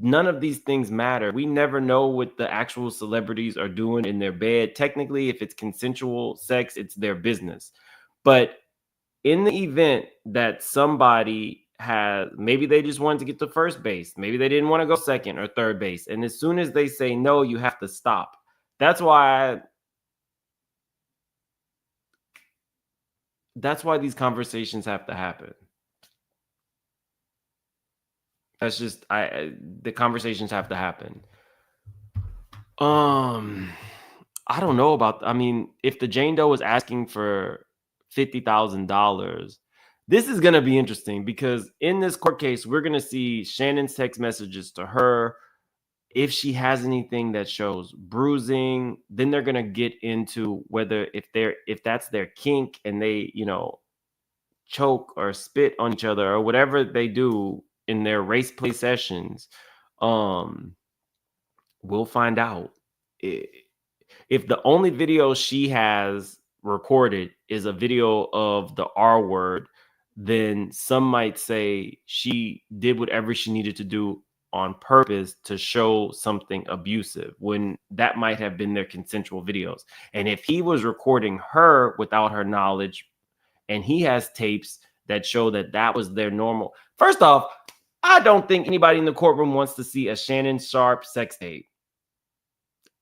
[SPEAKER 1] None of these things matter. We never know what the actual celebrities are doing in their bed. Technically, if it's consensual sex, it's their business. But in the event that somebody maybe they just wanted to get to first base, maybe they didn't want to go second or third base, and as soon as they say no, you have to stop. That's why these conversations have to happen. That's just the conversations have to happen. I don't know about. If the Jane Doe was asking for $50,000, this is going to be interesting because in this court case, we're going to see Shannon's text messages to her. If she has anything that shows bruising, then they're going to get into whether if that's their kink and they, choke or spit on each other or whatever they do in their race play sessions. We'll find out. If the only video she has recorded is a video of the R word, then some might say she did whatever she needed to do on purpose to show something abusive when that might have been their consensual videos. And if he was recording her without her knowledge and he has tapes that show that was their normal. First off, I don't think anybody in the courtroom wants to see a Shannon Sharpe sex tape.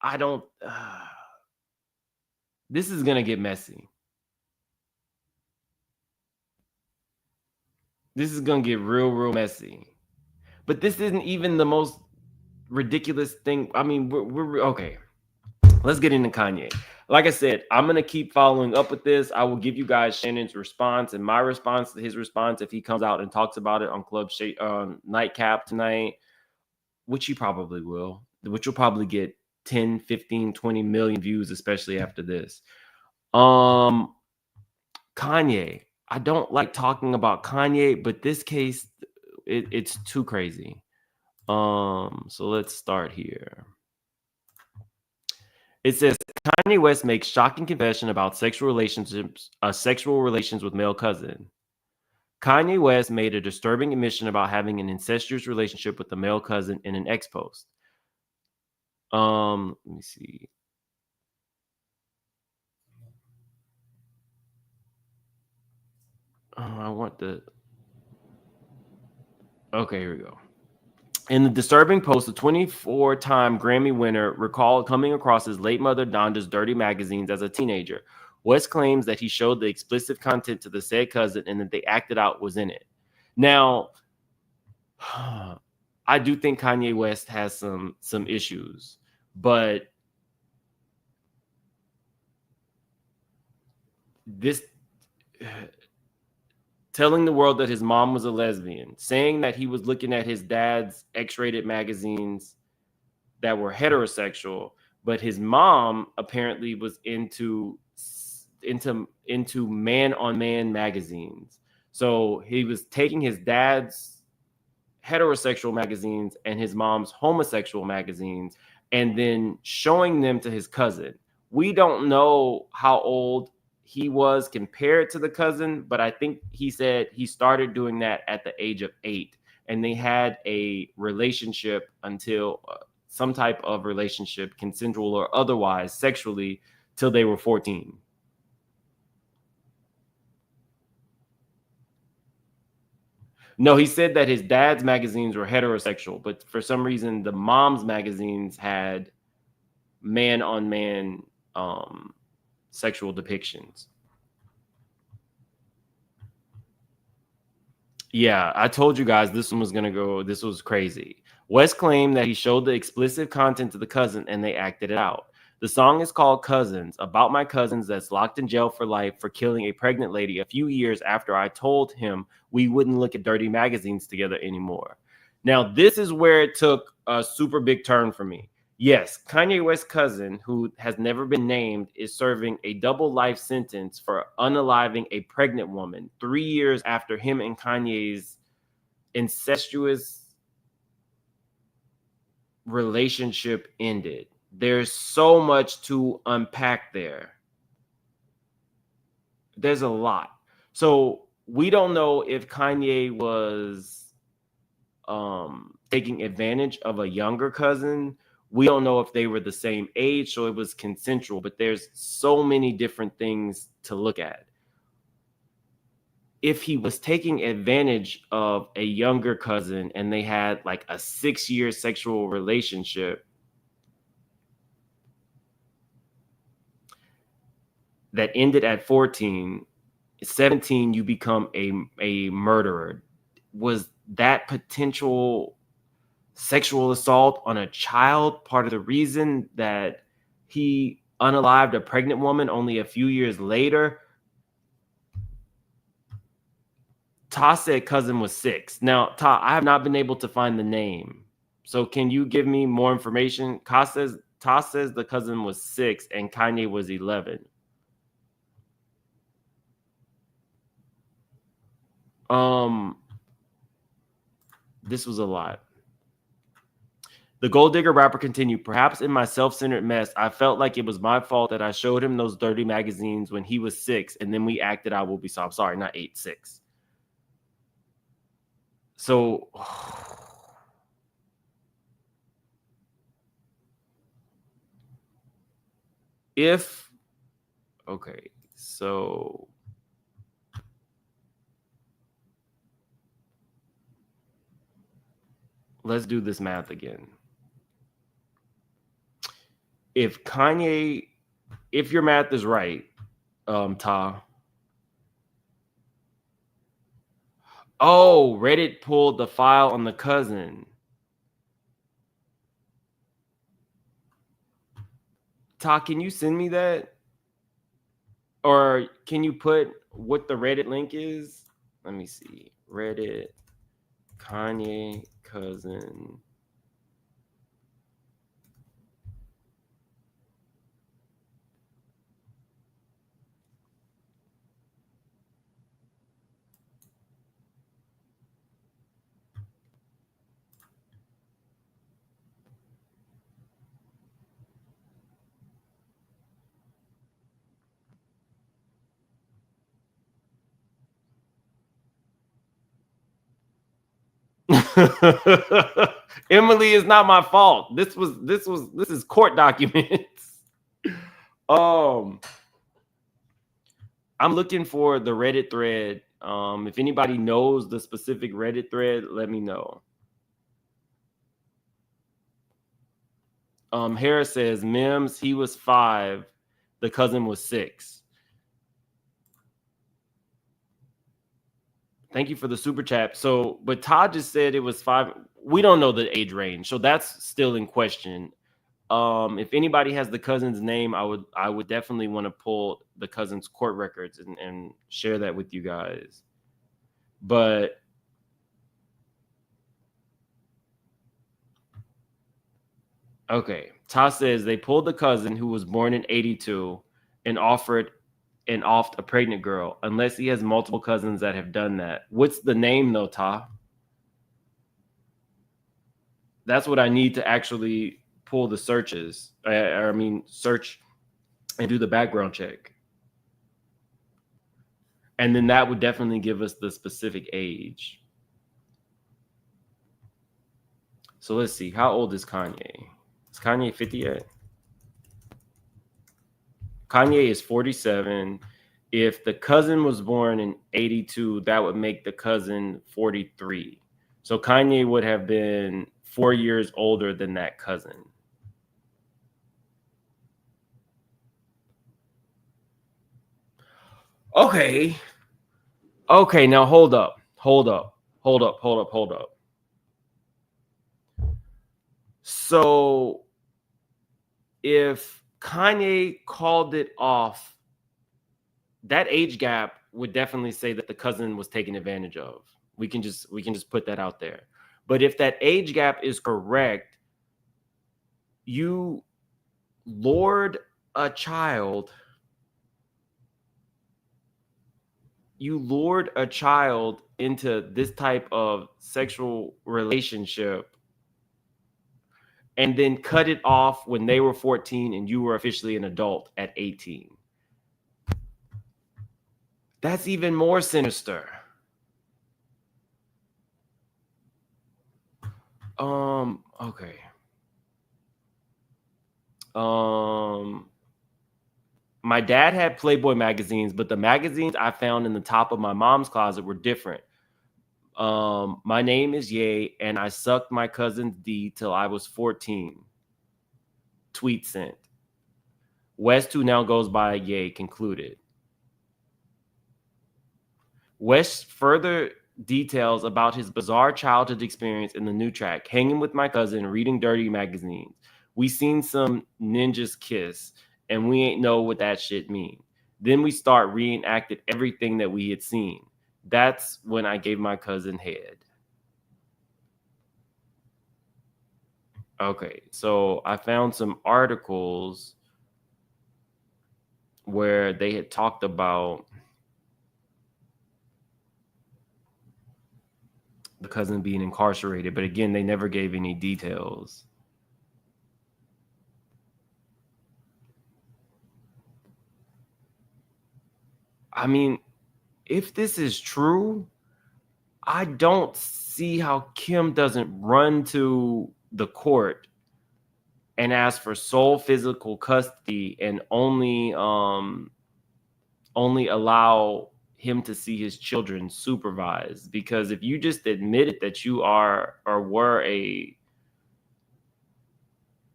[SPEAKER 1] I don't. This is going to get messy. This is going to get real, real messy. But this isn't even the most ridiculous thing. We're okay. Let's get into Kanye. Like I said, I'm going to keep following up with this. I will give you guys Shannon's response and my response to his response if he comes out and talks about it on Nightcap tonight, which he probably will, which will probably get 10, 15, 20 million views, especially after this. Kanye. I don't like talking about Kanye, but this case, it's too crazy. So let's start here. It says Kanye West makes shocking confession about sexual relations with male cousin. Kanye West made a disturbing admission about having an incestuous relationship with a male cousin in an X post. Let me see. Okay, here we go. In the disturbing post, the 24-time Grammy winner recalled coming across his late mother Donda's dirty magazines as a teenager. West claims that he showed the explicit content to the said cousin and that they acted out was in it. Now, I do think Kanye West has some issues, but this telling the world that his mom was a lesbian, saying that he was looking at his dad's X-rated magazines that were heterosexual, but his mom apparently was into man-on-man magazines. So he was taking his dad's heterosexual magazines and his mom's homosexual magazines and then showing them to his cousin. We don't know how old he was compared to the cousin, but I think he said he started doing that at the age of 8, and they had a relationship until some type of relationship, consensual or otherwise, sexually, till they were 14. No, he said that his dad's magazines were heterosexual, but for some reason the mom's magazines had man-on-man sexual depictions. Yeah, I told you guys this one was going to go. This was crazy. West claimed that he showed the explicit content to the cousin and they acted it out. The song is called Cousins, about my cousins that's locked in jail for life for killing a pregnant lady a few years after I told him we wouldn't look at dirty magazines together anymore. Now, this is where it took a super big turn for me. Yes, Kanye West's cousin, who has never been named, is serving a double life sentence for unaliving a pregnant woman 3 years after him and Kanye's incestuous relationship ended. There's so much to unpack there. There's a lot. So we don't know if Kanye was taking advantage of a younger cousin. We don't know if they were the same age, so it was consensual, but there's so many different things to look at. If he was taking advantage of a younger cousin and they had like a 6-year sexual relationship that ended at 14, 17, you become a murderer. Was that potential sexual assault on a child part of the reason that he unalived a pregnant woman only a few years later? Ta said cousin was 6. Now, Ta, I have not been able to find the name. So can you give me more information? Ta says the cousin was 6 and Kanye was 11. This was a lot. The Gold Digger rapper continued, perhaps in my self-centered mess, I felt like it was my fault that I showed him those dirty magazines when he was 6, and then we acted I will be sorry. I'm sorry, not 8, 6. So okay, so let's do this math again. If your math is right, Ta. Oh, Reddit pulled the file on the cousin. Ta, can you send me that? Or can you put what the Reddit link is? Let me see. Reddit, Kanye cousin. Emily is not my fault. This is court documents. I'm looking for the Reddit thread. If anybody knows the specific Reddit thread, let me know. Harris says, Mims, he was 5. The cousin was 6. Thank you for the super chat. So, but Todd just said it was 5. We don't know the age range, so that's still in question. If anybody has the cousin's name, I would definitely want to pull the cousin's court records and share that with you guys. But okay, Todd says they pulled the cousin who was born in 82 and offed a pregnant girl, unless he has multiple cousins that have done that. What's the name though, Ta? That's what I need to actually pull the searches. Search and do the background check. And then that would definitely give us the specific age. So let's see. How old is Kanye? Is Kanye 50 yet? Kanye is 47. If the cousin was born in 82, that would make the cousin 43. So Kanye would have been 4 years older than that cousin. Okay. Okay, now hold up. So if Kanye called it off, that age gap would definitely say that the cousin was taken advantage of. We can just put that out there. But if that age gap is correct, you lured a child into this type of sexual relationship and then cut it off when they were 14 and you were officially an adult at 18. That's even more sinister. Okay. My dad had Playboy magazines, but the magazines I found in the top of my mom's closet were different. My name is Ye, and I sucked my cousin's D till I was 14. Tweet sent. West, who now goes by Ye, concluded. West further details about his bizarre childhood experience in the new track, hanging with my cousin, reading dirty magazines. We seen some ninjas kiss, and we ain't know what that shit mean. Then we start reenacted everything that we had seen. That's when I gave my cousin head. Okay, so I found some articles where they had talked about the cousin being incarcerated, but again, they never gave any details. I mean, if this is true, I don't see how Kim doesn't run to the court and ask for sole physical custody and only allow him to see his children supervised. Because if you just admitted that you are or were a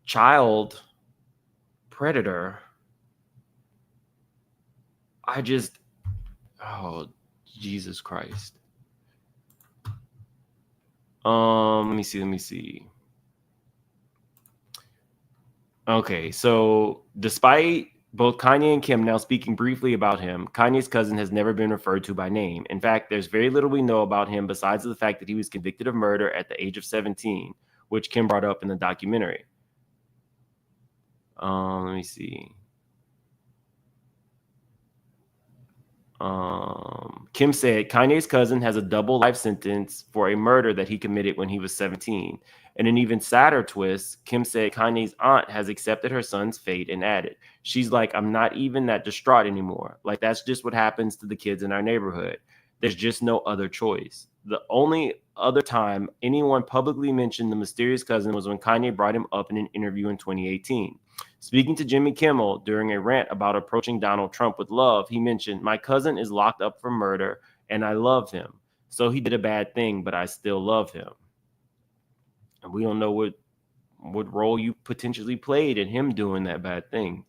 [SPEAKER 1] child predator, oh, Jesus Christ. Let me see. Okay, so despite both Kanye and Kim now speaking briefly about him, Kanye's cousin has never been referred to by name. In fact, there's very little we know about him besides the fact that he was convicted of murder at the age of 17, which Kim brought up in the documentary. Let me see. Kim said Kanye's cousin has a double life sentence for a murder that he committed when he was 17. In an even sadder twist, Kim said Kanye's aunt has accepted her son's fate and added, she's like, I'm not even that distraught anymore. Like, that's just what happens to the kids in our neighborhood. There's just no other choice. The only other time anyone publicly mentioned the mysterious cousin was when Kanye brought him up in an interview in 2018. Speaking to Jimmy Kimmel during a rant about approaching Donald Trump with love, he mentioned, my cousin is locked up for murder and I love him. So he did a bad thing, but I still love him. And we don't know what role you potentially played in him doing that bad thing.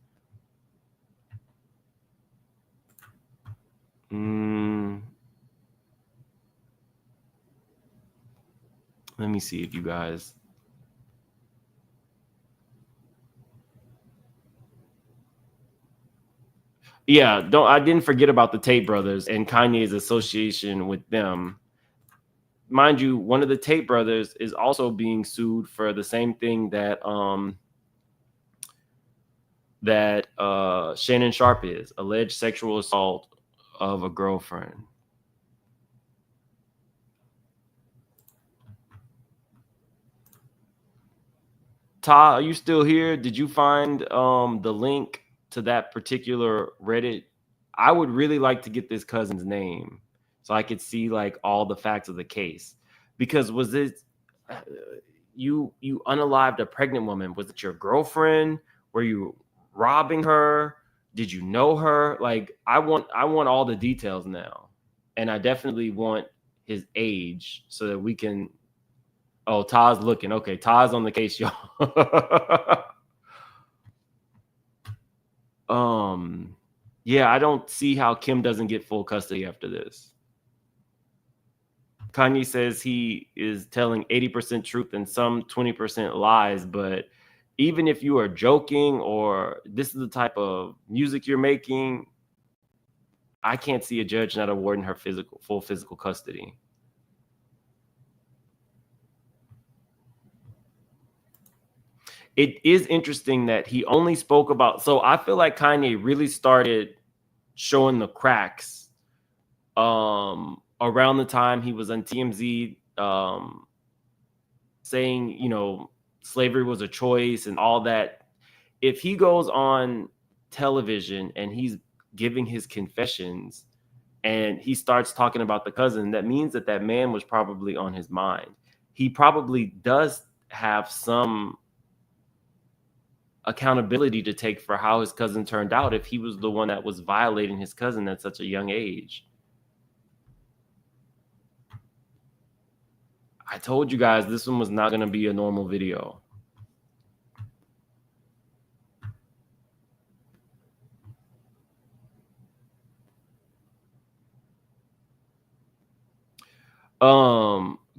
[SPEAKER 1] Let me see if you guys... Yeah, I didn't forget about the Tate brothers and Kanye's association with them. Mind you, one of the Tate brothers is also being sued for the same thing that Shannon Sharpe is, alleged sexual assault of a girlfriend. Ta, are you still here? Did you find the link to that particular Reddit I would really like to get this cousin's name so I could see like all the facts of the case. Because was it you unalived a pregnant woman? Was it your girlfriend? Were you robbing her? Did you know her? Like I want all the details now. And I definitely want his age so that we can. Oh, Todd's looking. Okay, Todd's on the case, y'all. Yeah, I don't see how Kim doesn't get full custody after this. Kanye says he is telling 80% truth and some 20% lies, but even if you are joking or this is the type of music you're making, I can't see a judge not awarding her full physical custody. It is interesting that he only spoke about, so I feel like Kanye really started showing the cracks around the time he was on TMZ saying, you know, slavery was a choice and all that. If he goes on television and he's giving his confessions and he starts talking about the cousin, that means that that man was probably on his mind. He probably does have some accountability to take for how his cousin turned out if he was the one that was violating his cousin at such a young age. I told you guys this one was not going to be a normal video.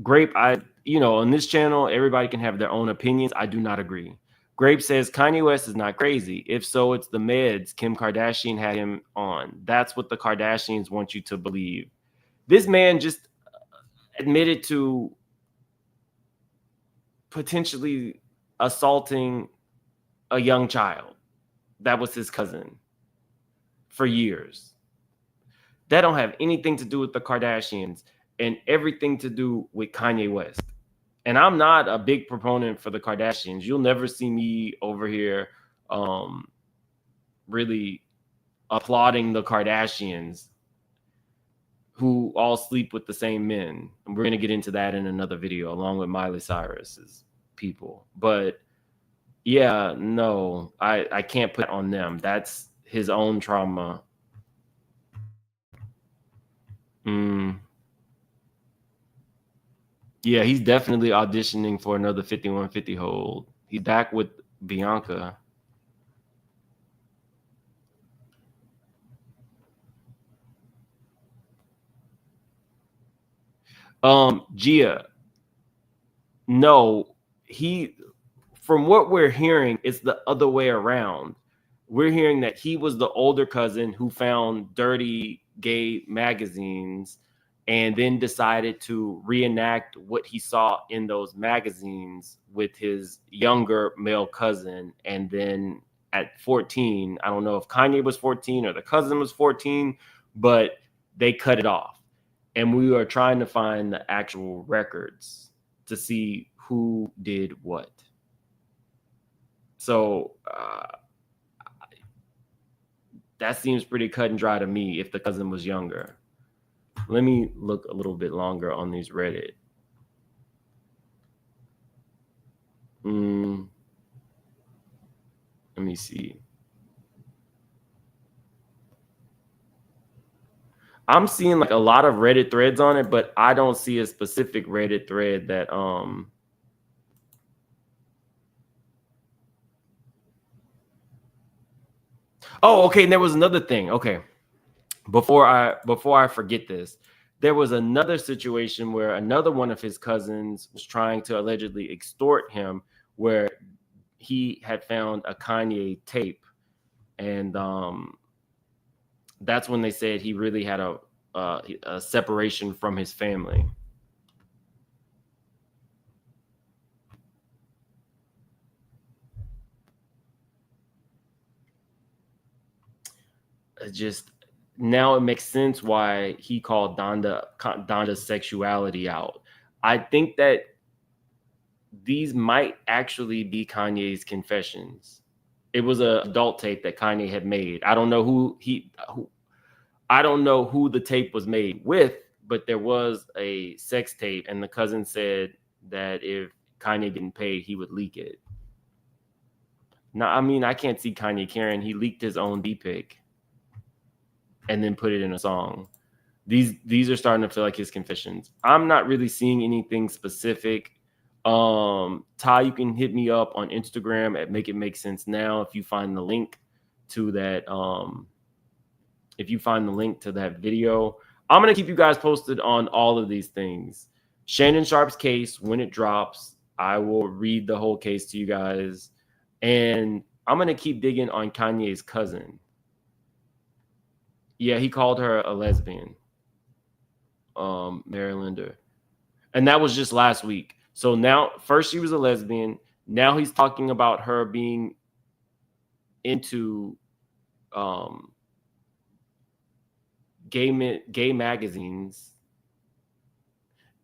[SPEAKER 1] Grape, on this channel, everybody can have their own opinions. I do not agree. Grape says Kanye West is not crazy. If so, it's the meds Kim Kardashian had him on. That's what the Kardashians want you to believe. This man just admitted to potentially assaulting a young child that was his cousin for years. That don't have anything to do with the Kardashians and everything to do with Kanye West. And I'm not a big proponent for the Kardashians. You'll never see me over here really applauding the Kardashians who all sleep with the same men. And we're going to get into that in another video along with Miley Cyrus's people. But yeah, no, I can't put it on them. That's his own trauma. Yeah, he's definitely auditioning for another 5150 hold. He's back with Bianca. Gia. No, from what we're hearing, it's the other way around. We're hearing that he was the older cousin who found dirty gay magazines and then decided to reenact what he saw in those magazines with his younger male cousin. And then at 14, I don't know if Kanye was 14 or the cousin was 14, but they cut it off. And we are trying to find the actual records to see who did what. So that seems pretty cut and dry to me if the cousin was younger. Let me look a little bit longer on these Reddit. Let me see. I'm seeing like a lot of Reddit threads on it, but I don't see a specific Reddit thread that Oh, okay, and there was another thing. Okay. Before I forget this, there was another situation where another one of his cousins was trying to allegedly extort him, where he had found a Kanye tape, and that's when they said he really had a separation from his family. Just now it makes sense why he called Donda's sexuality out. I think that these might actually be Kanye's confessions. It was an adult tape that Kanye had made. I don't know who I don't know who the tape was made with, but there was a sex tape, and the cousin said that if Kanye didn't pay, he would leak it. Now, I mean, I can't see Kanye caring. He leaked his own D-pic and then put it in a song. These are starting to feel like his confessions. I'm not really seeing anything specific. Ty, you can hit me up on Instagram at Make It Make Sense Now if you find the link to that. If you find the link to that video, I'm gonna keep you guys posted on all of these things. Shannon Sharpe's case, when it drops, I will read the whole case to you guys, and I'm gonna keep digging on Kanye's cousin. Yeah, he called her a lesbian. Marylander. And that was just last week. So now, first she was a lesbian. Now he's talking about her being into gay magazines.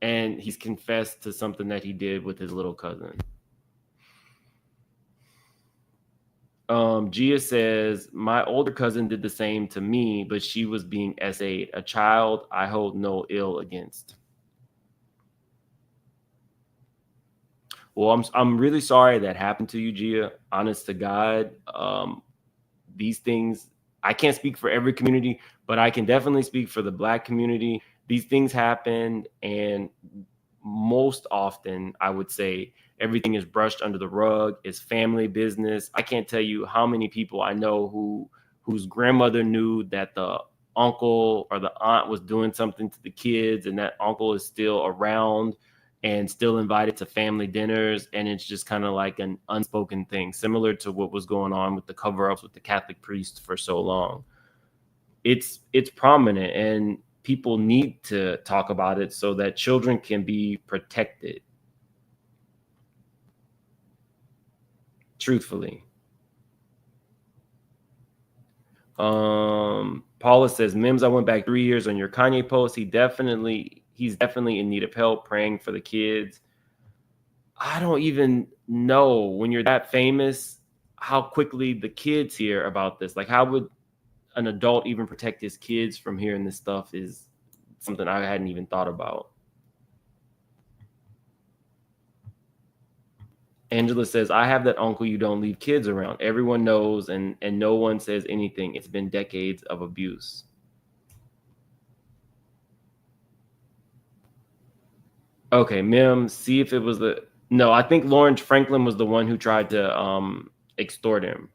[SPEAKER 1] And he's confessed to something that he did with his little cousin. Gia says, my older cousin did the same to me, but she was being SA'd, a child I hold no ill against. Well, I'm really sorry that happened to you, Gia. Honest to God, these things, I can't speak for every community, but I can definitely speak for the Black community. These things happen, and most often, I would say, everything is brushed under the rug. It's family business. I can't tell you how many people I know whose grandmother knew that the uncle or the aunt was doing something to the kids, and that uncle is still around and still invited to family dinners. And it's just kind of like an unspoken thing, similar to what was going on with the cover-ups with the Catholic priest for so long. It's prominent, and people need to talk about it so that children can be protected. Truthfully. Paula says, Mims, I went back 3 years on your Kanye post. He's definitely in need of help, praying for the kids. I don't even know, when you're that famous, how quickly the kids hear about this. Like, how would an adult even protect his kids from hearing this stuff is something I hadn't even thought about. Angela says, I have that uncle you don't leave kids around. Everyone knows, and no one says anything. It's been decades of abuse. Okay, Mim, see if it was the... No, I think Lawrence Franklin was the one who tried to extort him.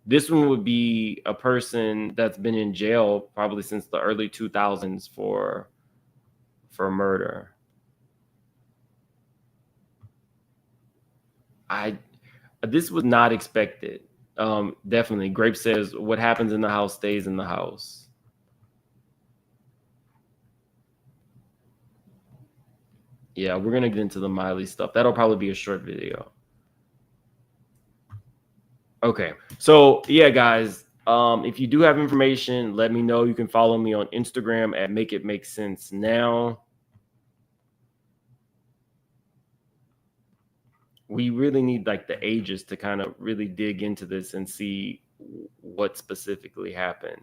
[SPEAKER 1] This one would be a person that's been in jail probably since the early 2000s for murder. This was not expected. Definitely. Grape says, what happens in the house stays in the house. Yeah, we're going to get into the Miley stuff. That'll probably be a short video. Okay. So, yeah, guys, if you do have information, let me know. You can follow me on Instagram at Make It Make Sense Now. We really need like the ages to kind of really dig into this and see what specifically happened.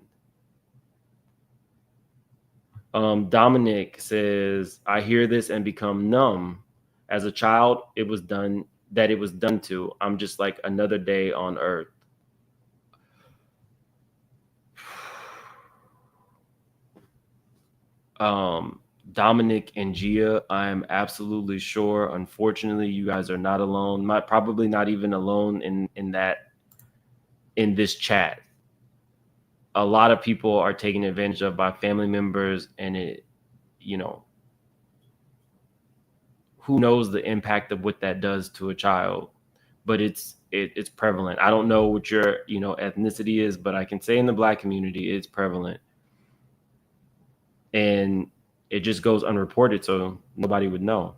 [SPEAKER 1] Dominic says, I hear this and become numb. As a child, it was done to. I'm just like another day on earth. Dominic and Gia, I'm absolutely sure, unfortunately, you guys are not alone. Probably not even alone in this chat. A lot of people are taken advantage of by family members, and it, who knows the impact of what that does to a child, but it's prevalent. I don't know what your, ethnicity is, but I can say in the Black community, it's prevalent. And it just goes unreported, so nobody would know.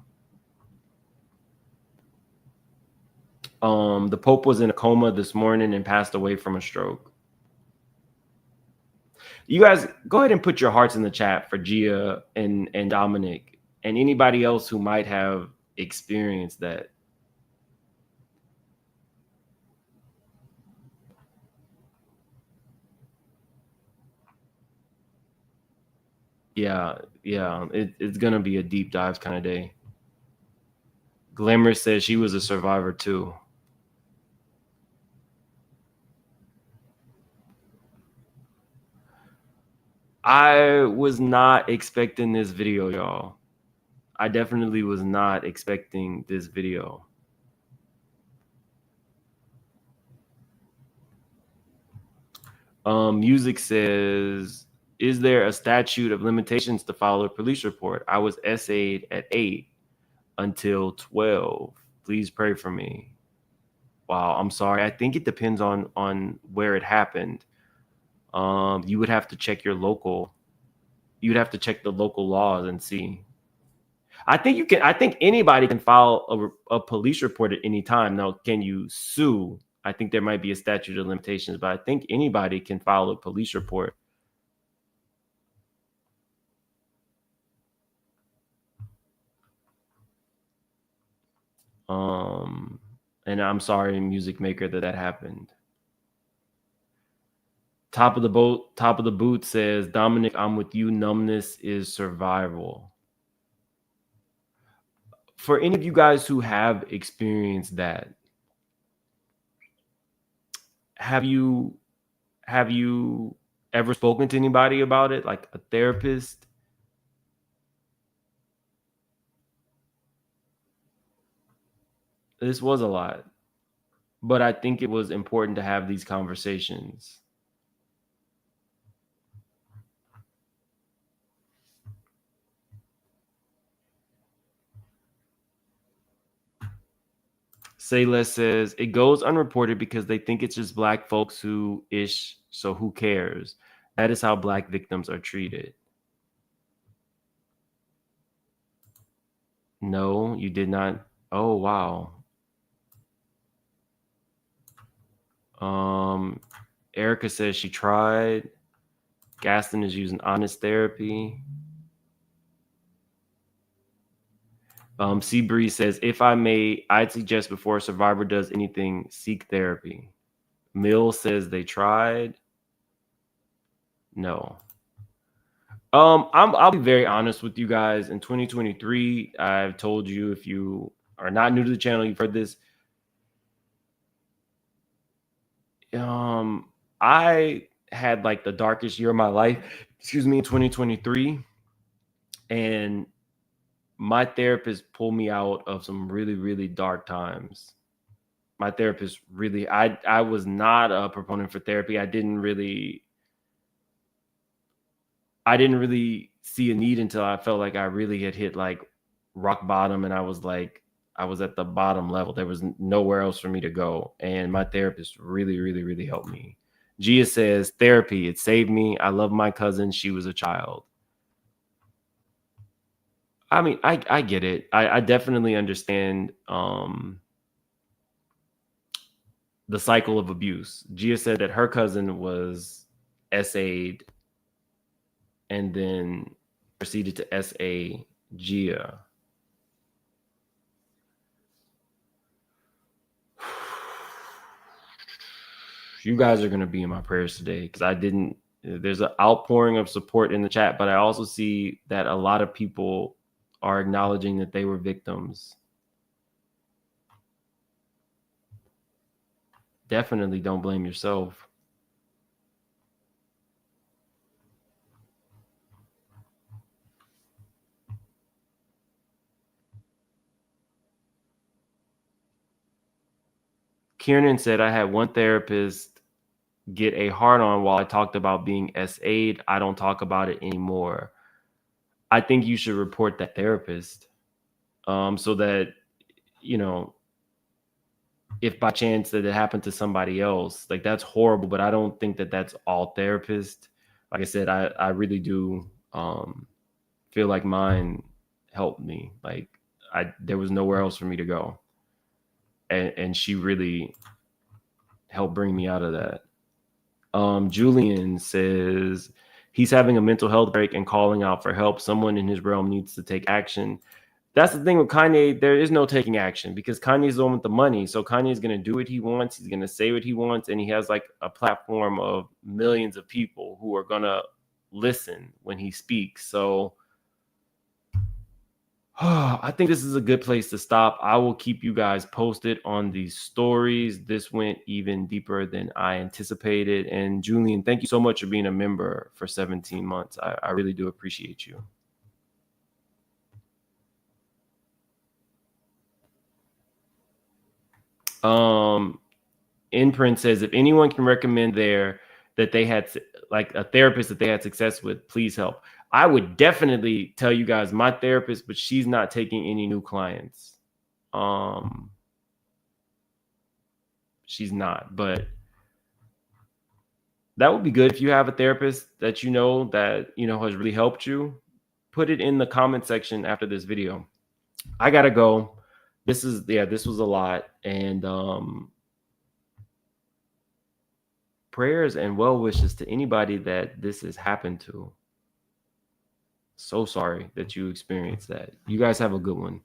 [SPEAKER 1] The Pope was in a coma this morning and passed away from a stroke. You guys, go ahead and put your hearts in the chat for Gia and Dominic and anybody else who might have experienced that. Yeah, it's gonna be a deep dive kind of day. Glamour says she was a survivor too. I was not expecting this video, y'all. I definitely was not expecting this video. Music says, is there a statute of limitations to file a police report? I was essayed at 8 until 12. Please pray for me. Wow, I'm sorry. I think it depends on where it happened. You would have to check your local. You'd have to check the local laws and see. I think anybody can file a police report at any time. Now, can you sue? I think there might be a statute of limitations, but I think anybody can file a police report. And I'm sorry, music maker, that happened. Top of the boot says, Dominic, I'm with you. Numbness is survival. For any of you guys who have experienced that, have you ever spoken to anybody about it, like a therapist? This was a lot, but I think it was important to have these conversations. Say Less says, it goes unreported because they think it's just Black folks who ish, so who cares? That is how Black victims are treated. No, you did not. Oh, wow. Erica says she tried. Gaston is using honest therapy. Seabree says, if I may, I'd suggest before a survivor does anything, seek therapy. Mill says they tried. No. I'll be very honest with you guys. In 2023, I've told you, if you are not new to the channel, you've heard this. I had like the darkest year of my life, in 2023. And my therapist pulled me out of some really, really dark times. My therapist really, I was not a proponent for therapy. I didn't really see a need until I felt like I really had hit like rock bottom, and I was at the bottom level. There was nowhere else for me to go. And my therapist really, really, really helped me. Gia says, therapy, it saved me. I love my cousin. She was a child. I mean, I get it. I definitely understand the cycle of abuse. Gia said that her cousin was SA'd and then proceeded to SA Gia. You guys are going to be in my prayers today, because there's an outpouring of support in the chat, but I also see that a lot of people are acknowledging that they were victims. Definitely don't blame yourself. Kiernan said, I had one therapist get a hard-on while I talked about being SA'd. I don't talk about it anymore. I think you should report that therapist, so that, if by chance that it happened to somebody else, like, that's horrible, but I don't think that that's all therapists. Like I said, I really do feel like mine helped me. Like, there was nowhere else for me to go. And she really helped bring me out of that. Julian says he's having a mental health break and calling out for help. Someone in his realm needs to take action. That's the thing with Kanye. There is no taking action, because Kanye's the one with the money. So Kanye's going to do what he wants. He's going to say what he wants. And he has like a platform of millions of people who are going to listen when he speaks. So I think this is a good place to stop. I will keep you guys posted on these stories. This went even deeper than I anticipated. And Julian, thank you so much for being a member for 17 months. I really do appreciate you. Imprint says, if anyone can recommend that they had like a therapist that they had success with, please help. I would definitely tell you guys my therapist, but she's not taking any new clients. She's not, but that would be good if you have a therapist that that has really helped you. Put it in the comment section after this video. I gotta go. This was a lot, and prayers and well wishes to anybody that this has happened to. So sorry that you experienced that. You guys have a good one.